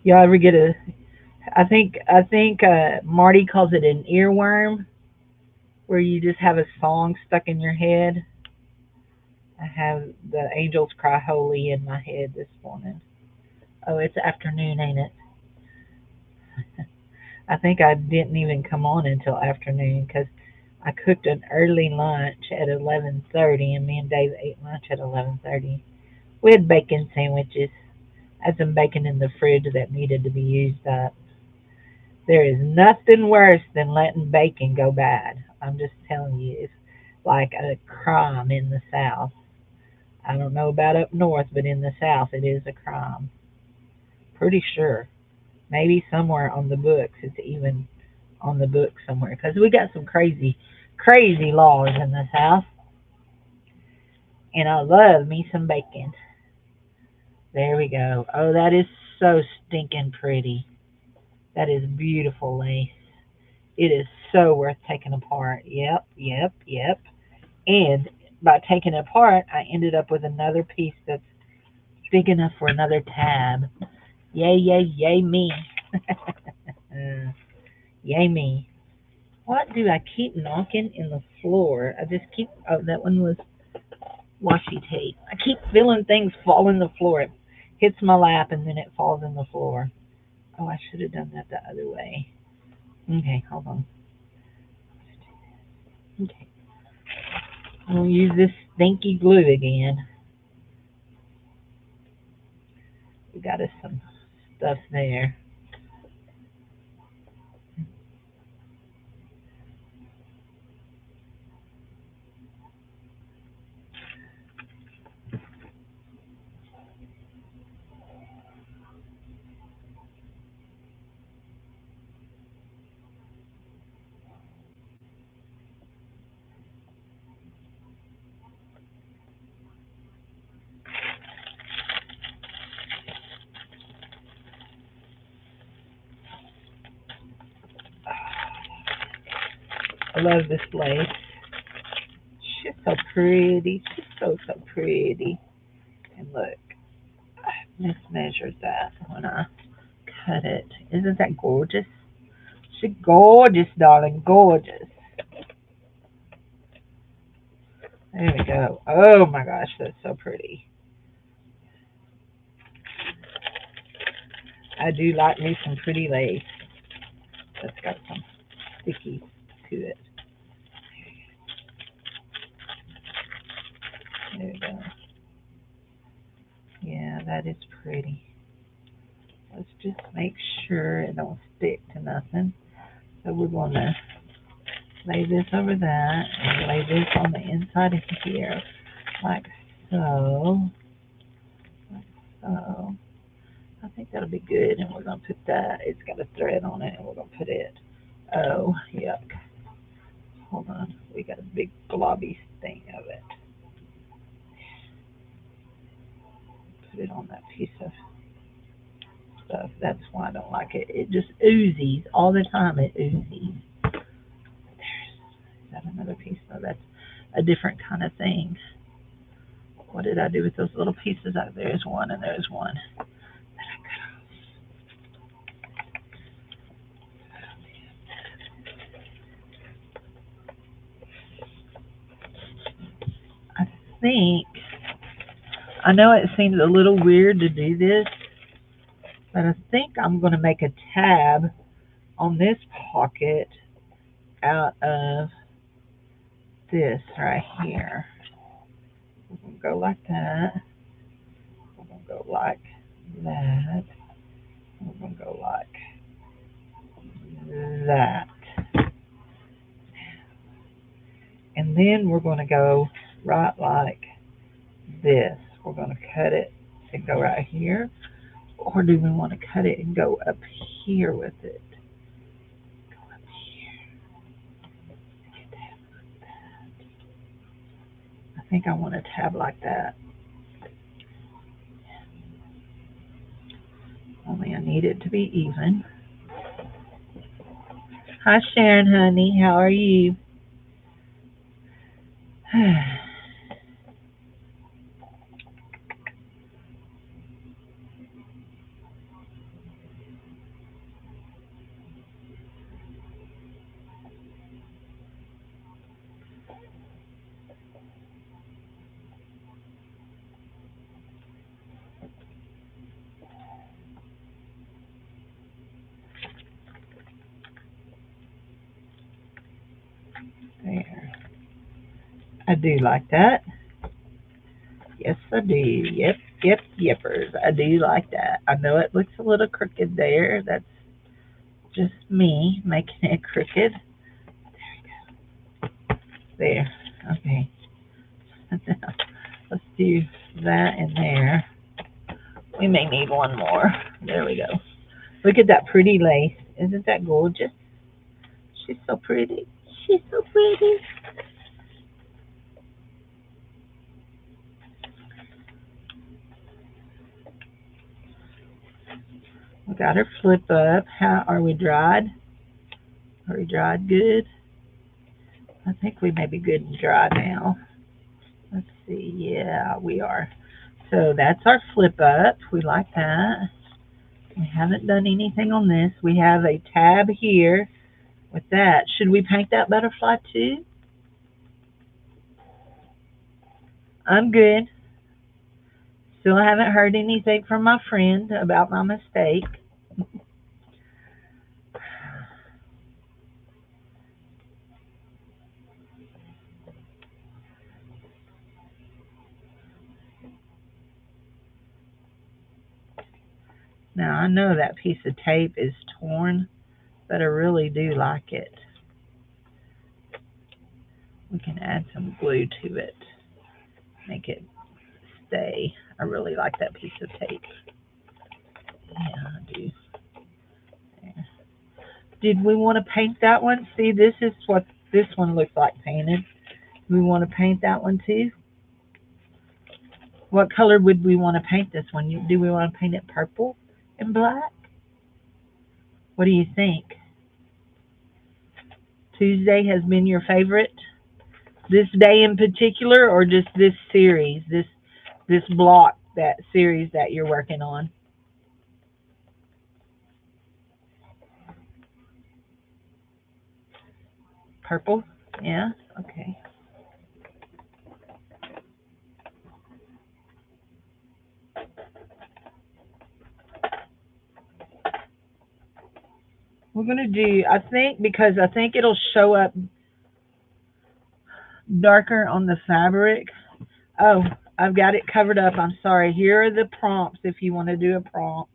Y'all ever get a? I think Marty calls it an earworm, where you just have a song stuck in your head. I have the Angels Cry Holy in my head this morning. Oh, it's afternoon, ain't it? I think I didn't even come on until afternoon because I cooked an early lunch at 11:30, and me and Dave ate lunch at 11:30. We had bacon sandwiches. I had some bacon in the fridge that needed to be used up. There is nothing worse than letting bacon go bad. I'm just telling you, it's like a crime in the South. I don't know about up north, but in the South, it is a crime. Pretty sure. Maybe somewhere on the books, it's even on the books somewhere. Because we got some crazy, crazy laws in the South. And I love me some bacon. There we go. Oh, that is so stinking pretty. That is beautiful lace. It is so worth taking apart. Yep, yep, yep. And by taking it apart, I ended up with another piece that's big enough for another tab. Yay, yay, yay me. Yay me. What do I keep knocking in the floor? I just keep, oh, that one was washi tape. I keep feeling things fall in the floor. It hits my lap and then it falls in the floor. Oh, I should have done that the other way. Okay, hold on. Okay. I'm going to use this stinky glue again. got us some stuff there. I love this lace. She's so pretty. She's so, so pretty. And look, I mismeasured that when I cut it. Isn't that gorgeous? She's gorgeous, darling. Gorgeous. There we go. Oh my gosh, that's so pretty. I do like me some pretty lace. That's got some sticky to it. There we go. Yeah, that is pretty. Let's just make sure it don't stick to nothing. So we're going to lay this over that and lay this on the inside of here, like so. Like so. I think that'll be good, and we're going to put that. It's got a thread on it, and we're going to put it. Oh, yuck. Hold on. We got a big globby thing of it. Put it on that piece of stuff. That's why I don't like it. It just oozes all the time. It oozes. Is that another piece? No, that's a different kind of thing. What did I do with those little pieces? There's one and there's one. I think, I know it seems a little weird to do this, but I think I'm going to make a tab on this pocket out of this right here. We're going to go like that. We're going to go like that. We're going to go like that. And then we're going to go right like this. We're going to cut it and go right here. Or do we want to cut it and go up here with it? Go up here. I think I want a tab like that. Only I need it to be even. Hi Sharon, honey. How are you? There. I do like that. Yes, I do. Yep, yep, yepers. I do like that. I know it looks a little crooked there. That's just me making it crooked. There. Okay. Let's do that in there. We may need one more. There we go. Look at that pretty lace. Isn't that gorgeous? She's so pretty. She's so pretty. We got her flip up. How are we dried? Are we dried good? I think we may be good and dry now. Let's see. Yeah, we are. So that's our flip up. We like that. We haven't done anything on this. We have a tab here with that. Should we paint that butterfly too? I'm good. Still haven't heard anything from my friend about my mistake. Now, I know that piece of tape is torn, but I really do like it. We can add some glue to it, make it stay. I really like that piece of tape. Yeah, I do. There. Did we want to paint that one? See, this is what this one looks like painted. We want to paint that one too. What color would we want to paint this one? Do we want to paint it purple and black? What do you think? Tuesday has been your favorite? This day in particular, or just this series, this block, that series that you're working on? Purple? Yeah? Okay. We're going to do, I think, because I think it'll show up darker on the fabric. Oh, I've got it covered up. I'm sorry. Here are the prompts if you want to do a prompt.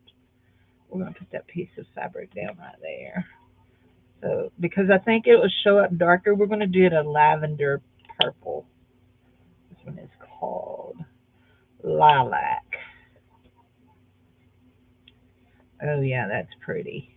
We're going to put that piece of fabric down right there. So, because I think it will show up darker, we're going to do it a lavender purple. This one is called Lilac. Oh, yeah, that's pretty.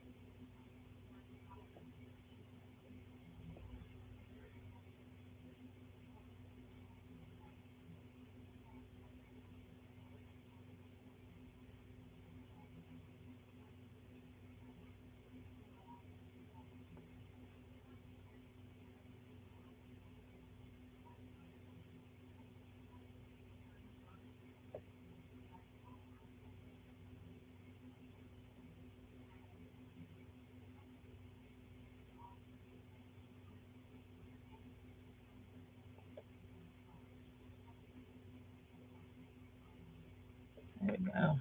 There we go.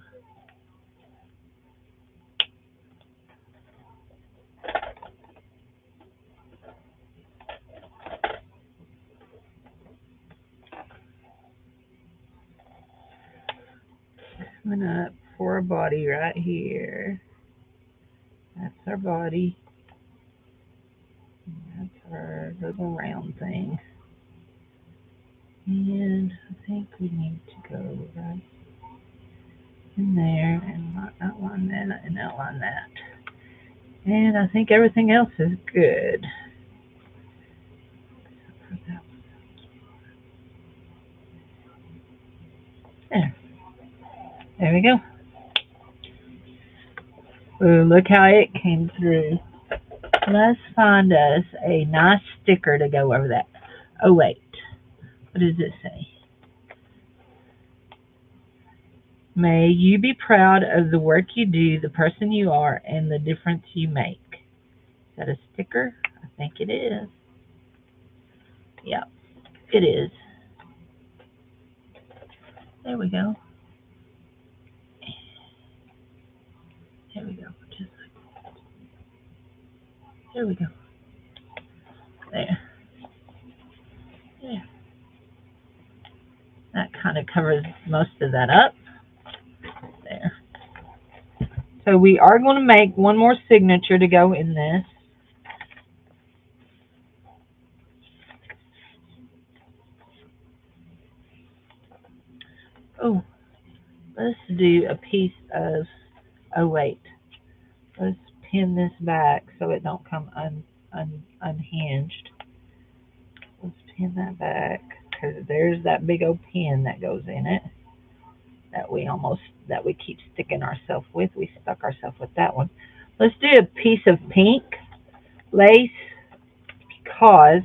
Coming up for a body right here. That's our body. That's our little round thing. And I think we need to go right in there and outline that and outline that. And I think everything else is good. There. There we go. Ooh, look how it came through. Let's find us a nice sticker to go over that. Oh, wait. What does it say? May you be proud of the work you do, the person you are, and the difference you make. Is that a sticker? I think it is. Yeah, it is. There we go. There we go. Just like that. There we go. There. There. That kind of covers most of that up. There. So we are going to make one more signature to go in this. Oh, let's do a piece of, oh wait, let's pin this back so it don't come unhinged. Let's pin that back because there's that big old pin that goes in it that we keep sticking ourselves with. We stuck ourselves with that one. Let's do a piece of pink lace because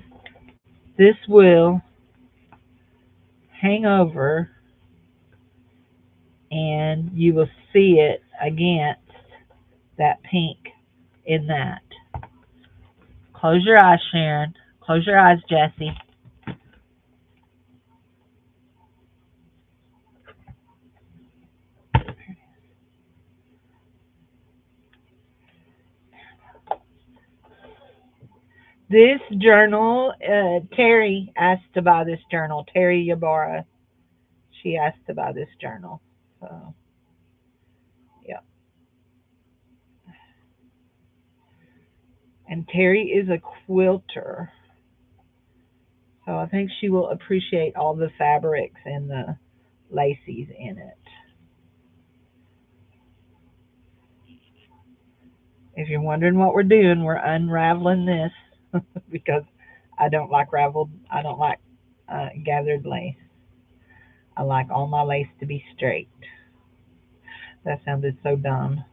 this will hang over and you will see it against that pink in that. Close your eyes, Sharon. Close your eyes, Jessie. This journal, Terry asked to buy this journal. Terry Ybarra, she asked to buy this journal. So, yeah. And Terry is a quilter, so I think she will appreciate all the fabrics and the laces in it. If you're wondering what we're doing, we're unraveling this because I don't like gathered lace. I like all my lace to be straight. That sounded so dumb.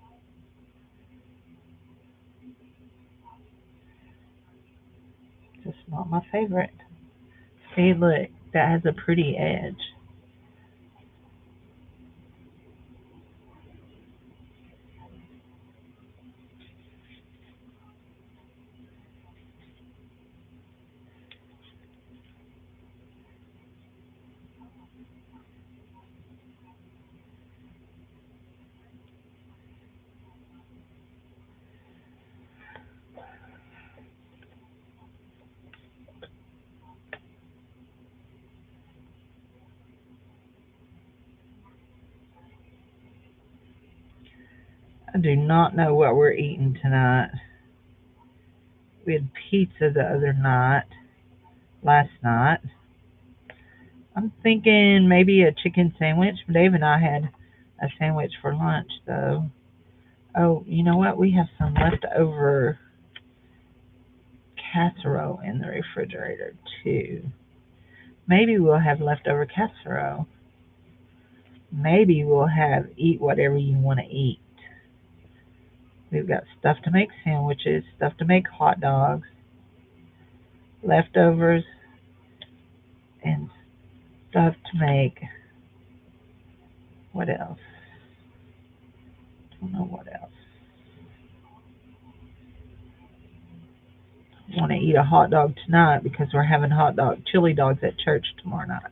Just not my favorite. See, look, that has a pretty edge. I do not know what we're eating tonight. We had pizza the other night, last night. I'm thinking maybe a chicken sandwich. Dave and I had a sandwich for lunch, though. Oh, you know what? We have some leftover casserole in the refrigerator, too. Maybe we'll have leftover casserole. Maybe we'll have eat whatever you want to eat. We've got stuff to make sandwiches, stuff to make hot dogs, leftovers, and stuff to make, what else? I don't know what else. I want to eat a hot dog tonight because we're having chili dogs at church tomorrow night.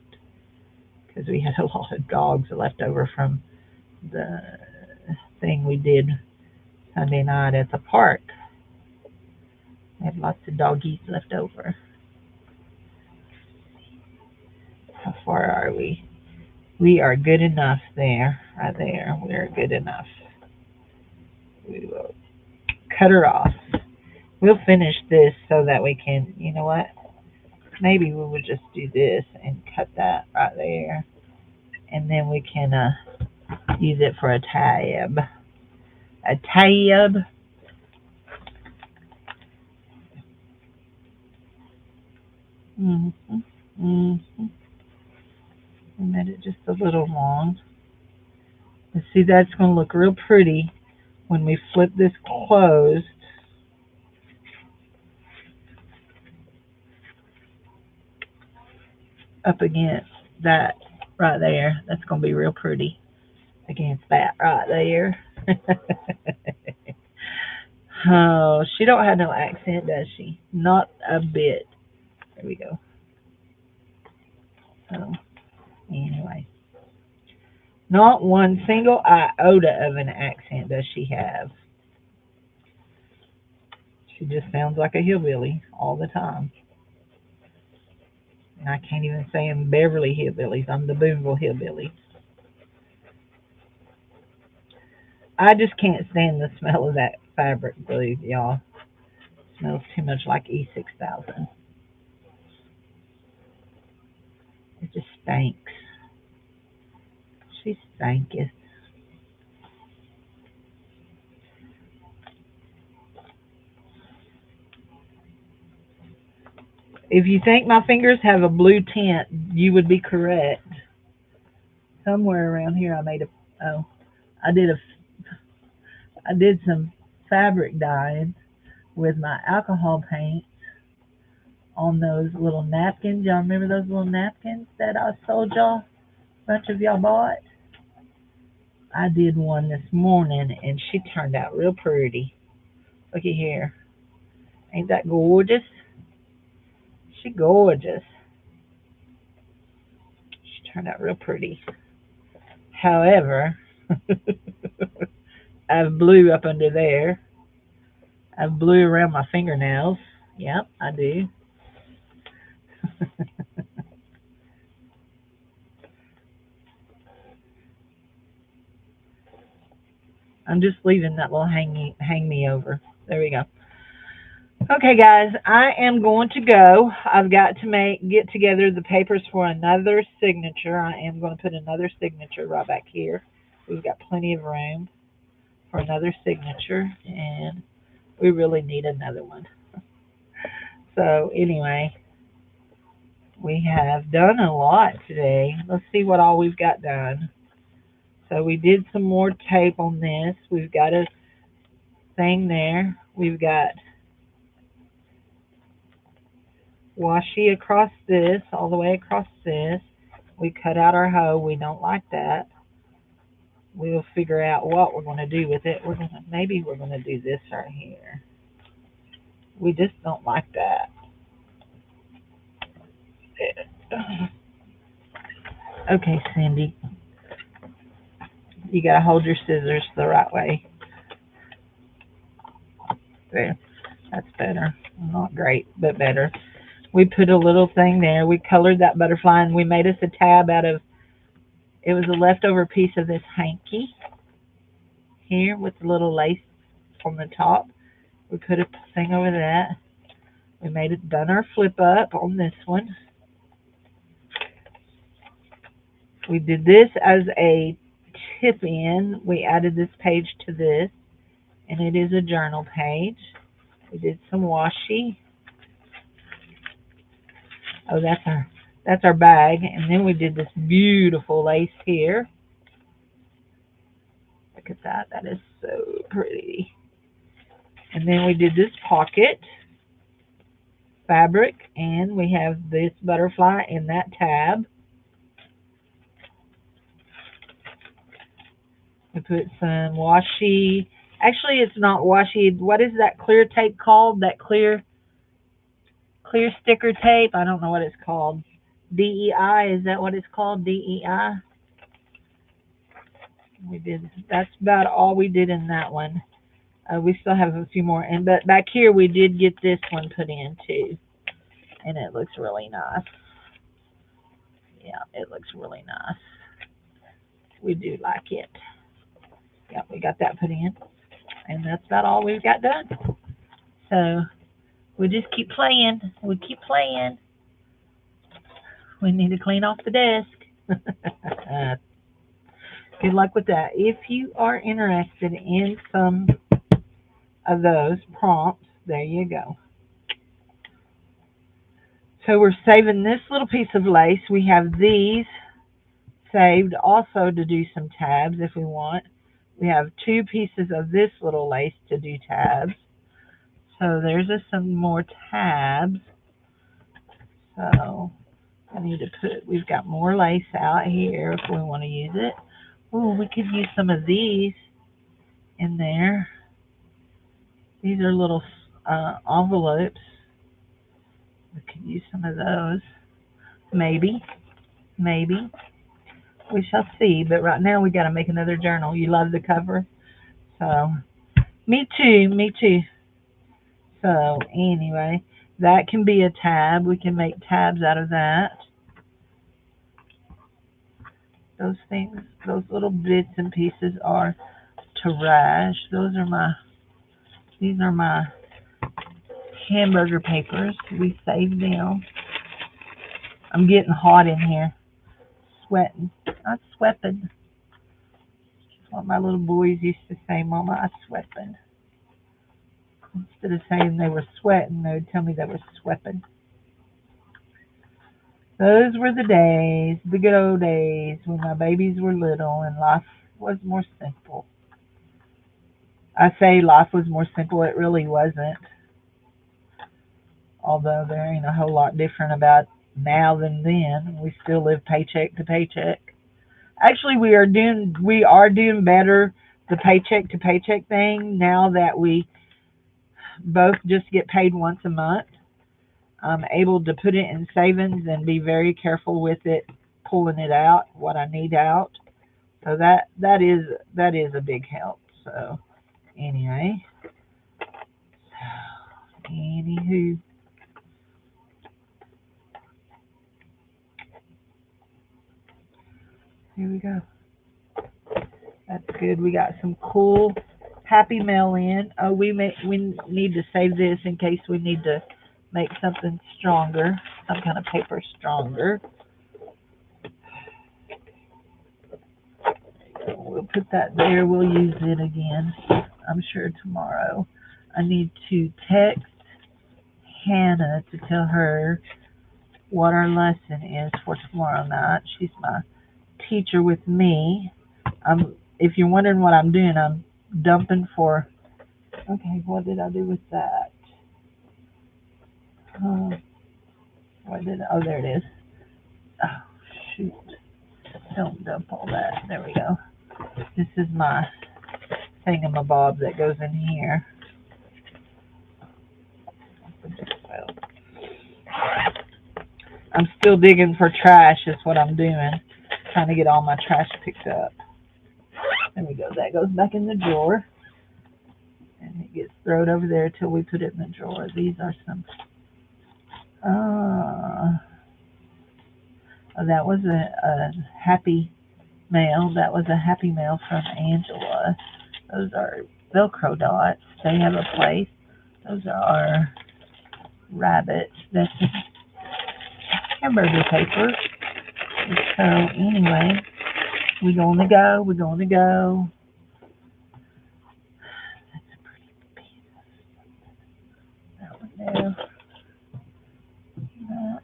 Because we had a lot of dogs left over from the thing we did Sunday night at the park. We had lots of doggies left over. How far are we? We are good enough there, right there. We are good enough. We will cut her off. We'll finish this so that we can, you know what? Maybe we would just do this and cut that right there. And then we can use it for a tab. A tab. Mm-hmm. Mm-hmm. We made it just a little long. And see, that's going to look real pretty when we flip this closed. Up against that right there. That's going to be real pretty against that right there. Oh, she don't have no accent, does she? Not a bit. There we go. So, anyway. Not one single iota of an accent does she have. She just sounds like a hillbilly all the time. And I can't even say I'm Beverly Hillbillies. I'm the Boonville Hillbillies. I just can't stand the smell of that fabric glue, y'all. It smells too much like E6000. It just stinks. She stinketh. If you think my fingers have a blue tint, you would be correct. Somewhere around here, I did some fabric dyeing with my alcohol paint on those little napkins. Y'all remember those little napkins that I sold y'all? A bunch of y'all bought. I did one this morning, and she turned out real pretty. Looky here. Ain't that gorgeous? She gorgeous. She turned out real pretty. However, I have blue up under there. I have blue around my fingernails. Yep, I do. I'm just leaving that little hang me over. There we go. Okay, guys, I am going to go. I've got to get together the papers for another signature. I am going to put another signature right back here. We've got plenty of room for another signature, and we really need another one. So anyway, we have done a lot today. Let's see what all we've got done. So we did some more tape on this. We've got a thing there. We've got washi across this, all the way across this. We cut out our hoe. We don't like that. We'll figure out what we're going to do with it. Maybe we're going to do this right here. We just don't like that. Okay, Cindy, you got to hold your scissors the right way. There, that's better. Not great, but better. We put a little thing there. We colored that butterfly, and we made us a tab out of, it was a leftover piece of this hanky here with the little lace on the top. We put a thing over that. We made it, done our flip up on this one. We did this as a tip in. We added this page to this, and it is a journal page. We did some washi. Oh, that's our bag. And then we did this beautiful lace here. Look at that. That is so pretty. And then we did this pocket fabric, and we have this butterfly in that tab. We put some washi. Actually, it's not washi. What is that clear tape called? That clear sticker tape? I don't know what it's called. DEI, is that what it's called? DEI? We did. That's about all we did in that one. We still have a few more, but back here we did get this one put in too, and it looks really nice. Yeah, it looks really nice. We do like it. Yeah, we got that put in, and that's about all we've got done. So we just keep playing. We keep playing. We need to clean off the desk. Good luck with that. If you are interested in some of those prompts, there you go. So we're saving this little piece of lace. We have these saved also to do some tabs if we want. We have two pieces of this little lace to do tabs. So there's some more tabs. So I need to we've got more lace out here if we want to use it. Oh, we could use some of these in there. These are little envelopes. We could use some of those. Maybe. Maybe. We shall see. But right now we got to make another journal. You love the cover? So, me too. Me too. So, anyway, that can be a tab. We can make tabs out of that. Those things, those little bits and pieces are trash. These are my hamburger papers. We saved them. I'm getting hot in here. Sweating. I'm sweating. That's what my little boys used to say, Mama, I'm sweating. Instead of saying they were sweating, they would tell me they were sweating. Those were the days, the good old days, when my babies were little and life was more simple. I say life was more simple, it really wasn't. Although there ain't a whole lot different about now than then. We still live paycheck to paycheck. Actually, we are doing better the paycheck to paycheck thing now that we both just get paid once a month. I'm able to put it in savings and be very careful with it, pulling it out, what I need out. So that is a big help. So anyway, anywho, here we go. That's good. We got some cool happy mail in. Oh, we need to save this in case we need to make something stronger, some kind of paper stronger. We'll put that there. We'll use it again, I'm sure, tomorrow. I need to text Hannah to tell her what our lesson is for tomorrow night. She's my teacher with me. If you're wondering what I'm doing, I'm dumping for. Okay, what did I do with that? Oh, there it is. Oh, shoot. Don't dump all that. There we go. This is my thingamabob that goes in here. I'm still digging for trash is what I'm doing. Trying to get all my trash picked up. There we go. That goes back in the drawer. And it gets thrown over there till we put it in the drawer. These are some... that was a happy mail. That was a happy mail from Angela. Those are Velcro dots. They have a place. Those are rabbits. That's hamburger paper. So anyway, we're going to go. We're going to go. That's a pretty piece. That one there. That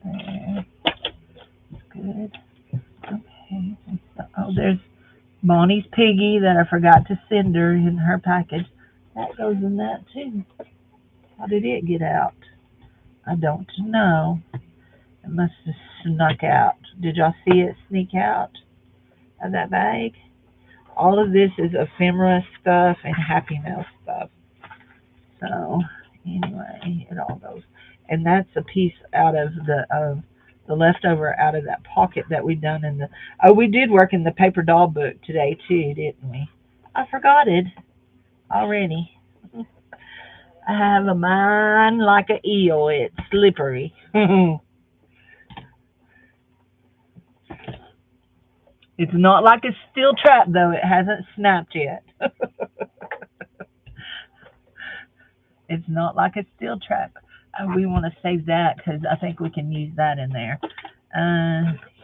there. Good. Okay. Oh, there's Bonnie's piggy that I forgot to send her in her package. That goes in that too. How did it get out? I don't know. It must have snuck out. Did y'all see it sneak out of that bag? All of this is ephemera stuff and Happy Mail stuff. So anyway, it all goes. And that's a piece out of the leftover out of that pocket that we done in the... Oh, we did work in the paper doll book today too, didn't we? I forgot it already. I have a mind like an eel. It's slippery. It's not like a steel trap, though. It hasn't snapped yet. It's not like a steel trap. We want to save that because I think we can use that in there.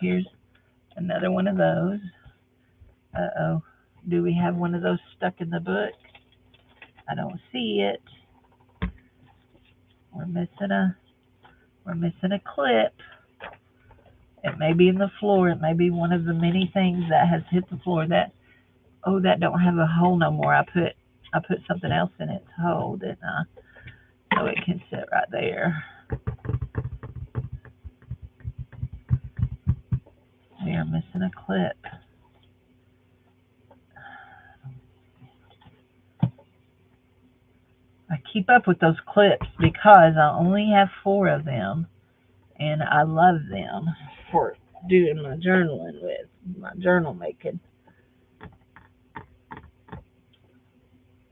Here's another one of those. Uh-oh. Do we have one of those stuck in the book? I don't see it. We're missing a clip. It may be in the floor. It may be one of the many things that has hit the floor. That don't have a hole no more. I put something else in its hole, didn't I? So it can sit right there. We are missing a clip. I keep up with those clips because I only have 4 of them, and I love them for doing my journaling with, my journal making.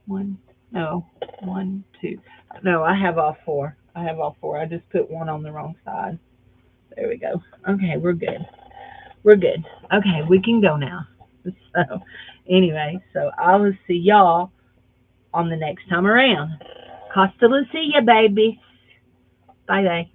1, 2. No, I have all 4. I just put one on the wrong side. There we go. Okay, we're good. Okay, we can go now. So, anyway, so I will see y'all on the next time around. Costa Lucia, baby. Bye-bye.